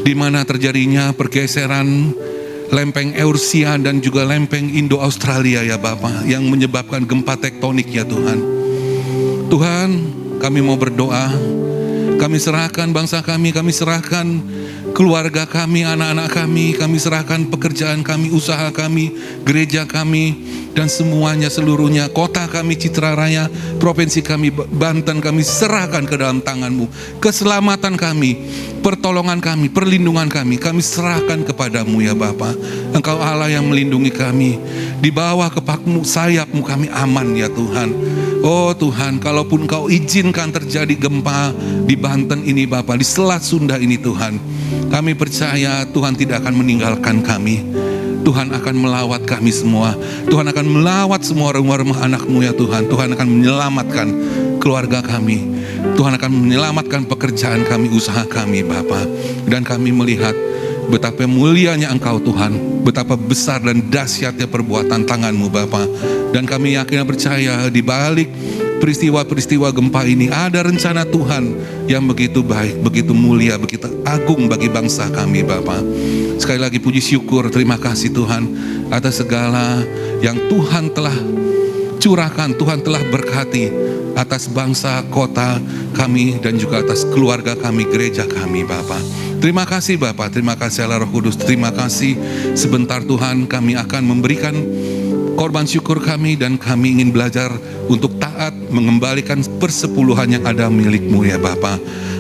di mana terjadinya pergeseran lempeng Eurasia dan juga lempeng Indo-Australia ya Bapa, yang menyebabkan gempa tektonik ya Tuhan. Tuhan, kami mau berdoa Kami serahkan bangsa kami serahkan keluarga kami, anak-anak kami serahkan pekerjaan kami, usaha kami, gereja kami, dan semuanya seluruhnya, kota kami Citra Raya, provinsi kami Banten, kami serahkan ke dalam tangan-Mu. Keselamatan kami, pertolongan kami, perlindungan kami serahkan kepadamu ya Bapa. Engkau Allah yang melindungi kami, di bawah kepak-Mu, sayap-Mu kami aman ya Tuhan. Oh Tuhan, kalaupun Kau izinkan terjadi gempa di Banten ini Bapa, di Selat Sunda ini Tuhan, kami percaya Tuhan tidak akan meninggalkan kami. Tuhan akan melawat kami semua. Tuhan akan melawat semua rumah-rumah anak-Mu ya Tuhan. Tuhan akan menyelamatkan keluarga kami. Tuhan akan menyelamatkan pekerjaan kami, usaha kami Bapa. Dan kami melihat betapa mulianya Engkau Tuhan, betapa besar dan dahsyatnya perbuatan tangan-Mu Bapa. Dan kami yakin dan percaya di balik peristiwa-peristiwa gempa ini ada rencana Tuhan yang begitu baik, begitu mulia, begitu agung bagi bangsa kami Bapa. Sekali lagi puji syukur, terima kasih Tuhan atas segala yang Tuhan telah curahkan, Tuhan telah berkati atas bangsa, kota kami, dan juga atas keluarga kami, gereja kami Bapa. Terima kasih Bapa, terima kasih Allah Roh Kudus, terima kasih. Sebentar Tuhan kami akan memberikan korban syukur kami, dan kami ingin belajar untuk taat mengembalikan persepuluhan yang ada milik-Mu ya Bapa.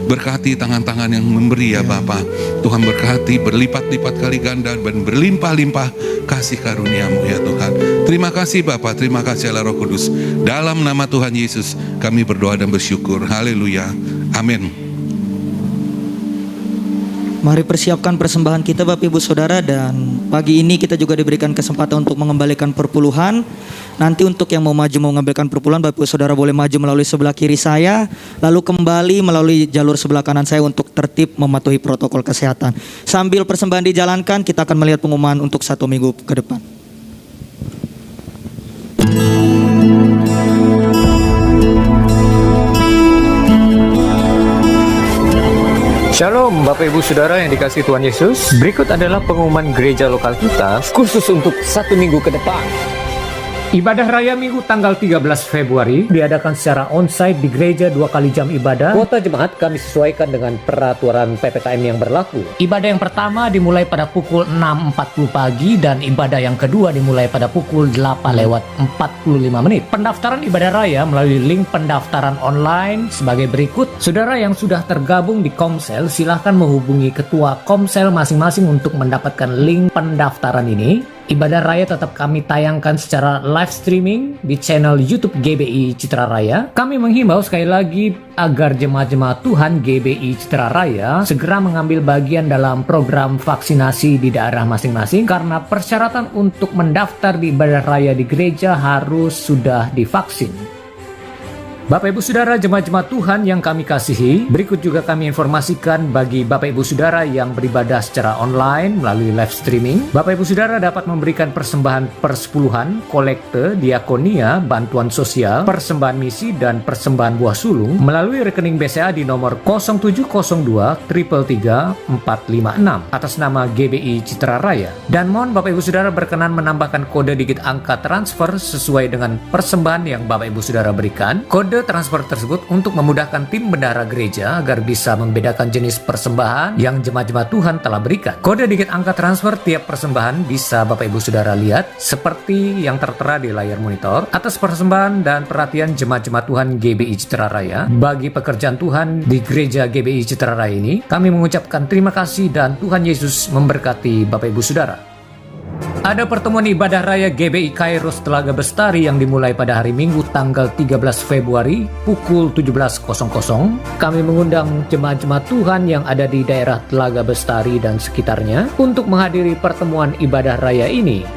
Berkati tangan-tangan yang memberi ya Bapa. Tuhan berkati berlipat-lipat kali ganda dan berlimpah-limpah kasih karunia-Mu ya Tuhan. Terima kasih Bapa, terima kasih Allah Roh Kudus. Dalam nama Tuhan Yesus kami berdoa dan bersyukur. Haleluya. Amin. Mari persiapkan persembahan kita Bapak Ibu Saudara, dan pagi ini kita juga diberikan kesempatan untuk mengembalikan perpuluhan. Nanti untuk yang mau maju mengambilkan perpuluhan, Bapak Ibu Saudara boleh maju melalui sebelah kiri saya, lalu kembali melalui jalur sebelah kanan saya untuk tertib mematuhi protokol kesehatan. Sambil persembahan dijalankan, kita akan melihat pengumuman untuk 1 minggu ke depan. Shalom Bapak Ibu Saudara yang dikasihi Tuhan Yesus. Berikut adalah pengumuman gereja lokal kita khusus untuk 1 minggu ke depan. Ibadah Raya Minggu tanggal 13 Februari diadakan secara onsite di gereja 2 kali jam ibadah. Kuota jemaat kami sesuaikan dengan peraturan PPKM yang berlaku. Ibadah yang pertama dimulai pada pukul 6.40 pagi dan ibadah yang kedua dimulai pada pukul 8:45. Pendaftaran ibadah raya melalui link pendaftaran online sebagai berikut. Saudara yang sudah tergabung di Komsel, silahkan menghubungi ketua Komsel masing-masing untuk mendapatkan link pendaftaran ini. Ibadah Raya tetap kami tayangkan secara live streaming di channel YouTube GBI Citra Raya. Kami menghimbau sekali lagi agar jemaat-jemaat Tuhan GBI Citra Raya segera mengambil bagian dalam program vaksinasi di daerah masing-masing, karena persyaratan untuk mendaftar di ibadah raya di gereja harus sudah divaksin. Bapak Ibu Saudara jemaat-jemaat Tuhan yang kami kasihi, berikut juga kami informasikan bagi Bapak Ibu Saudara yang beribadah secara online melalui live streaming. Bapak Ibu Saudara dapat memberikan persembahan persepuluhan, kolekte, diakonia, bantuan sosial, persembahan misi, dan persembahan buah sulung melalui rekening BCA di nomor 0702 333 456 atas nama GBI Citra Raya. Dan mohon Bapak Ibu Saudara berkenan menambahkan kode digit angka transfer sesuai dengan persembahan yang Bapak Ibu Saudara berikan. Kode transfer tersebut untuk memudahkan tim bendahara gereja agar bisa membedakan jenis persembahan yang jemaat-jemaat Tuhan telah berikan. Kode digit angka transfer tiap persembahan bisa Bapak Ibu Saudara lihat seperti yang tertera di layar monitor. Atas persembahan dan perhatian jemaat-jemaat Tuhan GBI Citra Raya bagi pekerjaan Tuhan di gereja GBI Citra Raya ini, kami mengucapkan terima kasih dan Tuhan Yesus memberkati Bapak Ibu Saudara. Ada pertemuan ibadah raya GBI Kairos Telaga Bestari yang dimulai pada hari Minggu tanggal 13 Februari pukul 17.00. Kami mengundang jemaat-jemaat Tuhan yang ada di daerah Telaga Bestari dan sekitarnya untuk menghadiri pertemuan ibadah raya ini.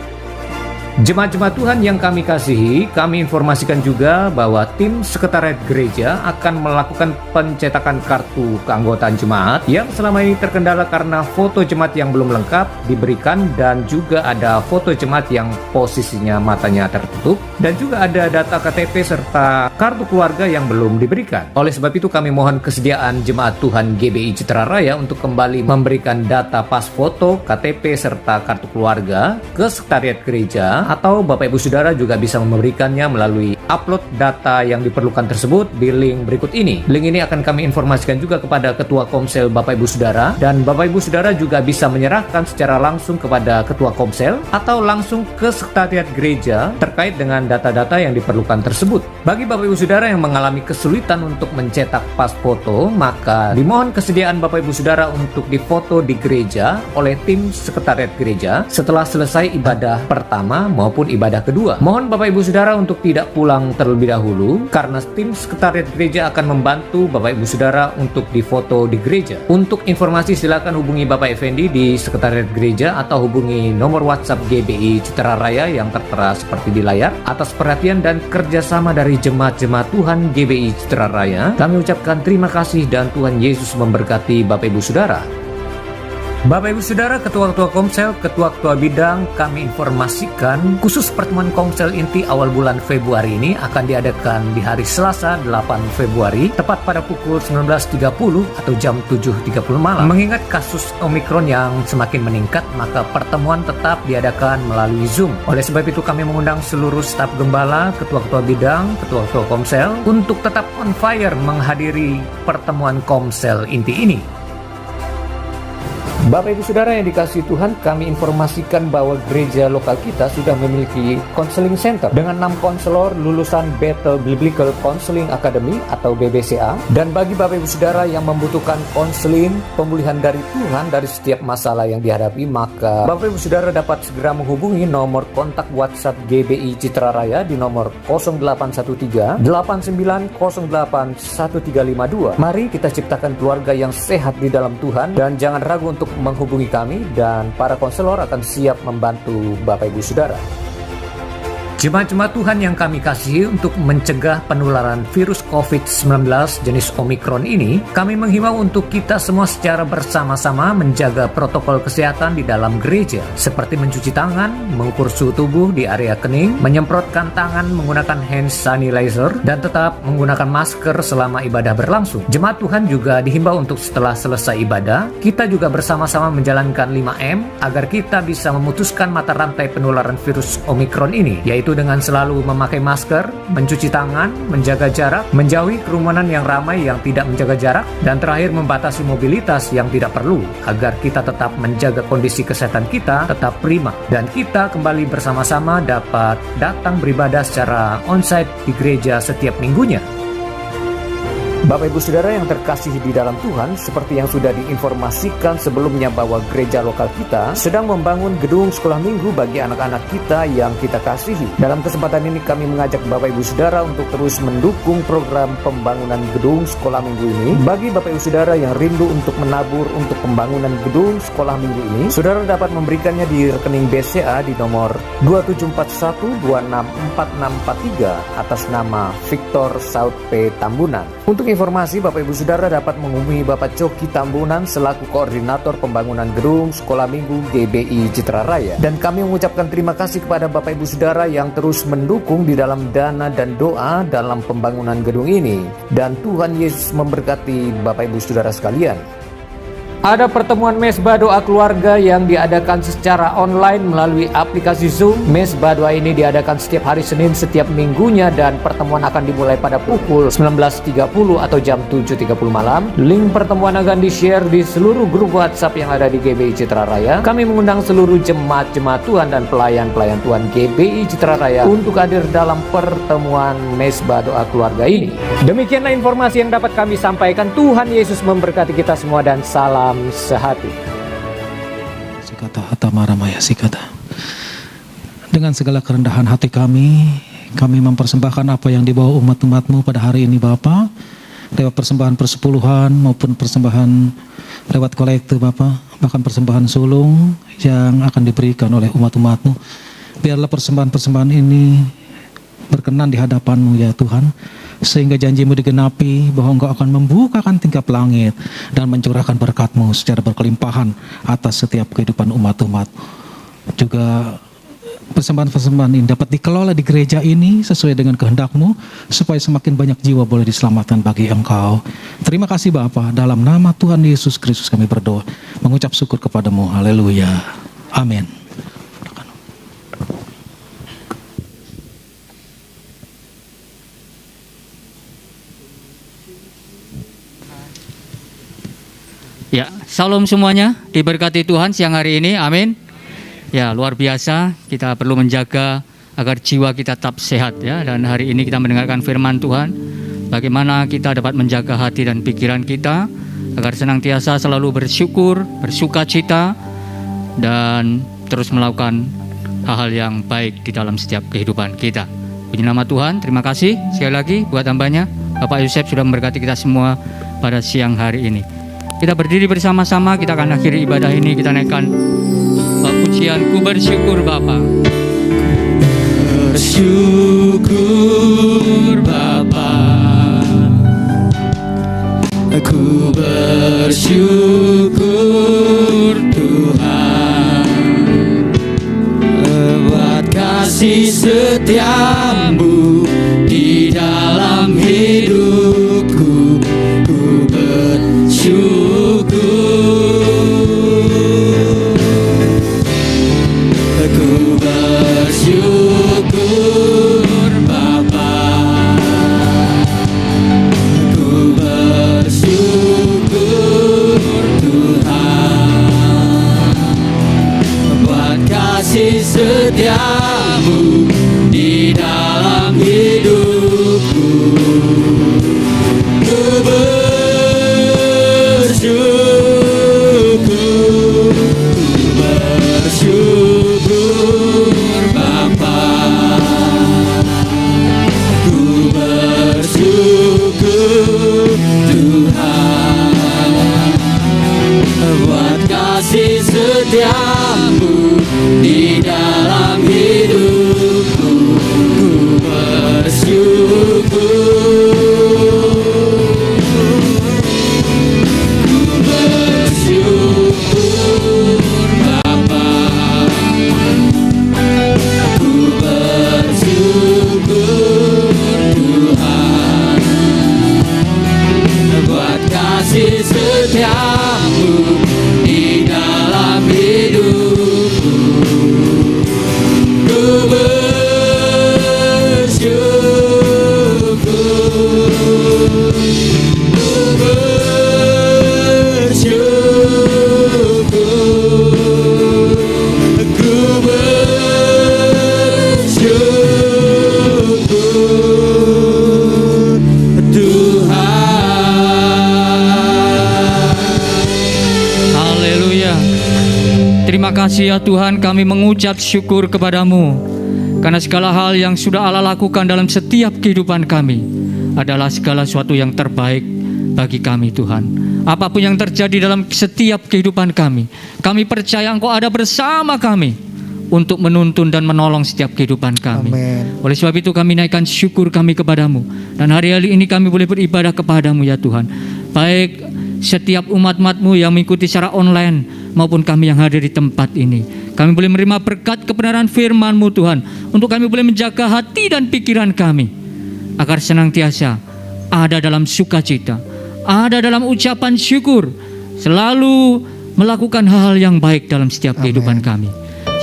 Jemaat-jemaat Tuhan yang kami kasihi, kami informasikan juga bahwa tim sekretariat gereja akan melakukan pencetakan kartu keanggotaan jemaat yang selama ini terkendala karena foto jemaat yang belum lengkap diberikan, dan juga ada foto jemaat yang posisinya matanya tertutup, dan juga ada data KTP serta kartu keluarga yang belum diberikan. Oleh sebab itu kami mohon kesediaan jemaat Tuhan GBI Citra Raya untuk kembali memberikan data pas foto, KTP serta kartu keluarga ke sekretariat gereja atau Bapak Ibu Saudara juga bisa memberikannya melalui upload data yang diperlukan tersebut di link berikut ini. Link ini akan kami informasikan juga kepada Ketua Komsel Bapak Ibu Saudara, dan Bapak Ibu Saudara juga bisa menyerahkan secara langsung kepada Ketua Komsel atau langsung ke Sekretariat Gereja terkait dengan data-data yang diperlukan tersebut. Bagi Bapak Ibu Saudara yang mengalami kesulitan untuk mencetak pas foto, maka dimohon kesediaan Bapak Ibu Saudara untuk difoto di gereja oleh tim Sekretariat Gereja setelah selesai ibadah pertama maupun ibadah kedua. Mohon Bapak Ibu Saudara untuk tidak pulang terlebih dahulu, karena tim Sekretariat Gereja akan membantu Bapak Ibu Saudara untuk difoto di gereja. Untuk informasi silakan hubungi Bapak Effendi di Sekretariat Gereja atau hubungi nomor WhatsApp GBI Citra Raya yang tertera seperti di layar. Atas perhatian dan kerjasama dari jemaat-jemaat Tuhan GBI Citra Raya, kami ucapkan terima kasih dan Tuhan Yesus memberkati Bapak Ibu Saudara. Bapak Ibu Saudara, Ketua-Ketua Komsel, Ketua-Ketua Bidang, kami informasikan khusus pertemuan Komsel inti awal bulan Februari ini akan diadakan di hari Selasa 8 Februari tepat pada pukul 19.30 atau jam 7.30 malam. Mengingat kasus Omikron yang semakin meningkat, maka pertemuan tetap diadakan melalui Zoom. Oleh sebab itu kami mengundang seluruh staf gembala, Ketua-Ketua Bidang, Ketua-Ketua Komsel untuk tetap on fire menghadiri pertemuan Komsel inti ini. Bapak Ibu Saudara yang dikasihi Tuhan, kami informasikan bahwa gereja lokal kita sudah memiliki counseling center dengan 6 konselor lulusan Bethel Biblical Counseling Academy atau BBCA. Dan bagi Bapak Ibu Saudara yang membutuhkan konseling pemulihan dari Tuhan dari setiap masalah yang dihadapi, maka Bapak Ibu Saudara dapat segera menghubungi nomor kontak WhatsApp GBI Citra Raya di nomor 0813 8908 1352. Mari kita ciptakan keluarga yang sehat di dalam Tuhan, dan jangan ragu untuk menghubungi kami, dan para konselor akan siap membantu Bapak Ibu Saudara. Jemaat-jemaat Tuhan yang kami kasihi, untuk mencegah penularan virus COVID-19 jenis Omikron ini, kami menghimbau untuk kita semua secara bersama-sama menjaga protokol kesehatan di dalam gereja, seperti mencuci tangan, mengukur suhu tubuh di area kening, menyemprotkan tangan menggunakan hand sanitizer, dan tetap menggunakan masker selama ibadah berlangsung. Jemaat Tuhan juga dihimbau untuk setelah selesai ibadah, kita juga bersama-sama menjalankan 5M agar kita bisa memutuskan mata rantai penularan virus Omikron ini, yaitu dengan selalu memakai masker, mencuci tangan, menjaga jarak, menjauhi kerumunan yang ramai yang tidak menjaga jarak, dan terakhir membatasi mobilitas yang tidak perlu, agar kita tetap menjaga kondisi kesehatan kita tetap prima, dan kita kembali bersama-sama dapat datang beribadah secara onsite di gereja setiap minggunya. Bapak Ibu Saudara yang terkasih di dalam Tuhan, seperti yang sudah diinformasikan sebelumnya bahwa gereja lokal kita sedang membangun gedung sekolah minggu bagi anak-anak kita yang kita kasihi. Dalam kesempatan ini kami mengajak Bapak Ibu Saudara untuk terus mendukung program pembangunan gedung sekolah minggu ini. Bagi Bapak Ibu Saudara yang rindu untuk menabur untuk pembangunan gedung sekolah minggu ini, Saudara dapat memberikannya di rekening BCA di nomor 2741264643 atas nama Victor Saud P. Tambunan. Untuk informasi, Bapak Ibu Saudara dapat menghubungi Bapak Coki Tambunan selaku Koordinator Pembangunan Gedung Sekolah Minggu GBI Citra Raya. Dan kami mengucapkan terima kasih kepada Bapak Ibu Saudara yang terus mendukung di dalam dana dan doa dalam pembangunan gedung ini. Dan Tuhan Yesus memberkati Bapak Ibu Saudara sekalian. Ada pertemuan Mesbah Doa Keluarga yang diadakan secara online melalui aplikasi Zoom. Mesbah Doa ini diadakan setiap hari Senin setiap minggunya, dan pertemuan akan dimulai pada pukul 19.30 atau jam 7.30 malam. Link pertemuan akan di-share di seluruh grup WhatsApp yang ada di GBI Citra Raya. Kami mengundang seluruh jemaat-jemaat Tuhan dan pelayan-pelayan Tuhan GBI Citra Raya untuk hadir dalam pertemuan Mesbah Doa Keluarga ini. Demikianlah informasi yang dapat kami sampaikan. Tuhan Yesus memberkati kita semua, dan salam sehati. Sikata Hatamara Maya Sikata. Dengan segala kerendahan hati kami mempersembahkan apa yang dibawa umat-umatmu pada hari ini Bapa, lewat persembahan persepuluhan maupun persembahan lewat kolekte Bapa, bahkan persembahan sulung yang akan diberikan oleh umat-umatmu. Biarlah persembahan-persembahan ini berkenan di hadapan-Mu ya Tuhan, sehingga janji-Mu digenapi bahwa Engkau akan membukakan tingkap langit dan mencurahkan berkat-Mu secara berkelimpahan atas setiap kehidupan umat-umat. Juga persembahan-persembahan ini dapat dikelola di gereja ini sesuai dengan kehendak-Mu, supaya semakin banyak jiwa boleh diselamatkan bagi Engkau. Terima kasih Bapa, dalam nama Tuhan Yesus Kristus kami berdoa, mengucap syukur kepada-Mu. Haleluya. Amin. Ya, salam semuanya, diberkati Tuhan siang hari ini, amin. Ya, luar biasa, kita perlu menjaga agar jiwa kita tetap sehat ya. Dan hari ini kita mendengarkan firman Tuhan, bagaimana kita dapat menjaga hati dan pikiran kita agar senantiasa selalu bersyukur, bersukacita, dan terus melakukan hal-hal yang baik di dalam setiap kehidupan kita. Puji nama Tuhan, terima kasih sekali lagi buat hambanya. Bapak Yosef sudah memberkati kita semua pada siang hari ini. Kita berdiri bersama-sama, kita akan akhiri ibadah ini, kita naikkan pujian Ku Bersyukur Bapa. Bersyukur Bapa, Ku bersyukur Tuhan, buat kasih setiamu di dalam hidupku. Ku bersyukur, ku bersyukur Bapa, ku bersyukur Tuhan, buat kasih setiamu di dalam hidupku. Ku bersyukur, bersyukur Bapa, ku bersyukur Tuhan, buat kasih setiamu di dalam hidupku. Ku bersyukur, setiamu di dalam hidupku. Ku bersyukur, ku bersyukur, ku bersyukur Tuhan. Terima kasih ya Tuhan, kami mengucap syukur kepadamu karena segala hal yang sudah Allah lakukan dalam setiap kehidupan kami adalah segala sesuatu yang terbaik bagi kami Tuhan. Apapun yang terjadi dalam setiap kehidupan kami percaya Engkau ada bersama kami untuk menuntun dan menolong setiap kehidupan kami. Amin. Oleh sebab itu kami naikkan syukur kami kepadamu, dan hari-hari ini kami boleh beribadah kepadamu ya Tuhan. Baik setiap umat-umat-Mu yang mengikuti secara online maupun kami yang hadir di tempat ini, kami boleh menerima berkat kebenaran firman-Mu Tuhan, untuk kami boleh menjaga hati dan pikiran kami agar senantiasa ada dalam sukacita, ada dalam ucapan syukur, selalu melakukan hal-hal yang baik dalam setiap kehidupan kami.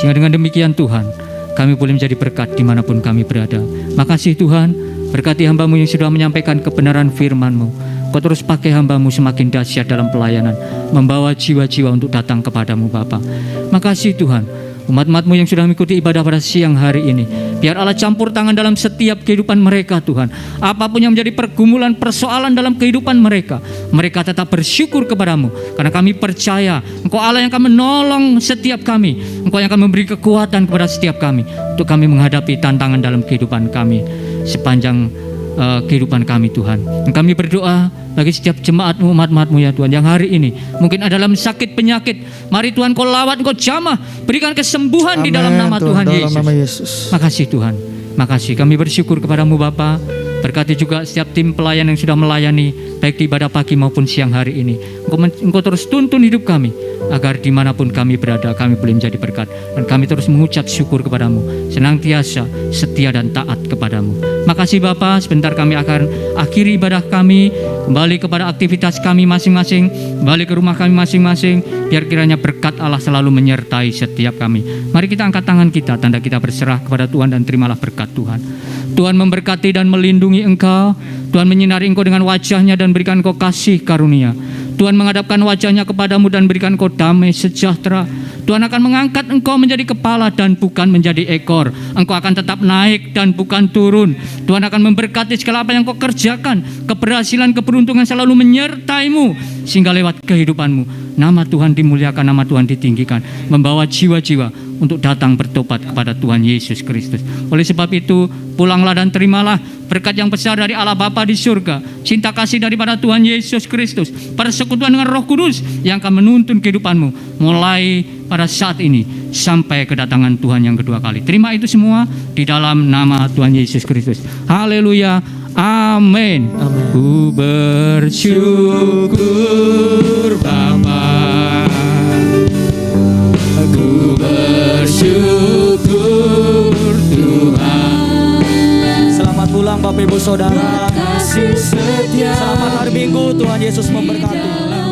Sehingga dengan demikian Tuhan, kami boleh menjadi berkat dimanapun kami berada. Makasih Tuhan, berkati hamba-Mu yang sudah menyampaikan kebenaran firman-Mu. Kau terus pakai hamba-Mu semakin dahsyat dalam pelayanan, membawa jiwa-jiwa untuk datang kepadamu Bapa. Makasih Tuhan, umat-umat-Mu yang sudah mengikuti ibadah pada siang hari ini, biar Allah campur tangan dalam setiap kehidupan mereka Tuhan. Apapun yang menjadi pergumulan, persoalan dalam kehidupan mereka, mereka tetap bersyukur kepadamu, karena kami percaya Engkau Allah yang akan menolong setiap kami, Engkau yang akan memberi kekuatan kepada setiap kami untuk kami menghadapi tantangan dalam kehidupan kami sepanjang kehidupan kami Tuhan. Dan kami berdoa bagi setiap jemaat-Mu, umat-umat-Mu ya Tuhan, yang hari ini mungkin ada dalam sakit penyakit, mari Tuhan Kau lawat, Kau jamah, berikan kesembuhan di dalam nama Tuhan Yesus. Makasih Tuhan, makasih, kami bersyukur kepadamu Bapa. Berkati juga setiap tim pelayan yang sudah melayani baik di ibadah pagi maupun siang hari ini. Engkau terus tuntun hidup kami agar dimanapun kami berada kami boleh menjadi berkat, dan kami terus mengucap syukur kepadamu, senantiasa setia dan taat kepadamu. Makasih Bapa, sebentar kami akan akhiri ibadah kami, kembali kepada aktivitas kami masing-masing, kembali ke rumah kami masing-masing, biar kiranya berkat Allah selalu menyertai setiap kami. Mari kita angkat tangan kita, tanda kita berserah kepada Tuhan, dan terimalah berkat Tuhan. Tuhan memberkati dan melindungi engkau. Tuhan menyinari engkau dengan wajahnya dan berikan engkau kasih karunia. Tuhan menghadapkan wajahnya kepadamu dan berikan engkau damai sejahtera. Tuhan akan mengangkat engkau menjadi kepala dan bukan menjadi ekor. Engkau akan tetap naik dan bukan turun. Tuhan akan memberkati segala apa yang kau kerjakan. Keberhasilan, keberuntungan selalu menyertaimu, sehingga lewat kehidupanmu nama Tuhan dimuliakan, nama Tuhan ditinggikan, membawa jiwa-jiwa untuk datang bertobat kepada Tuhan Yesus Kristus. Oleh sebab itu, pulanglah dan terimalah berkat yang besar dari Allah Bapa di surga, cinta kasih daripada Tuhan Yesus Kristus, persekutuan dengan Roh Kudus yang akan menuntun kehidupanmu mulai pada saat ini sampai kedatangan Tuhan yang kedua kali. Terima itu semua di dalam nama Tuhan Yesus Kristus. Haleluya. Amin. Ku bersyukur Bapa, ku bersyukur Tuhan. Selamat pulang Bapak Ibu Saudara. Selamat hari Minggu, Tuhan Yesus memberkati.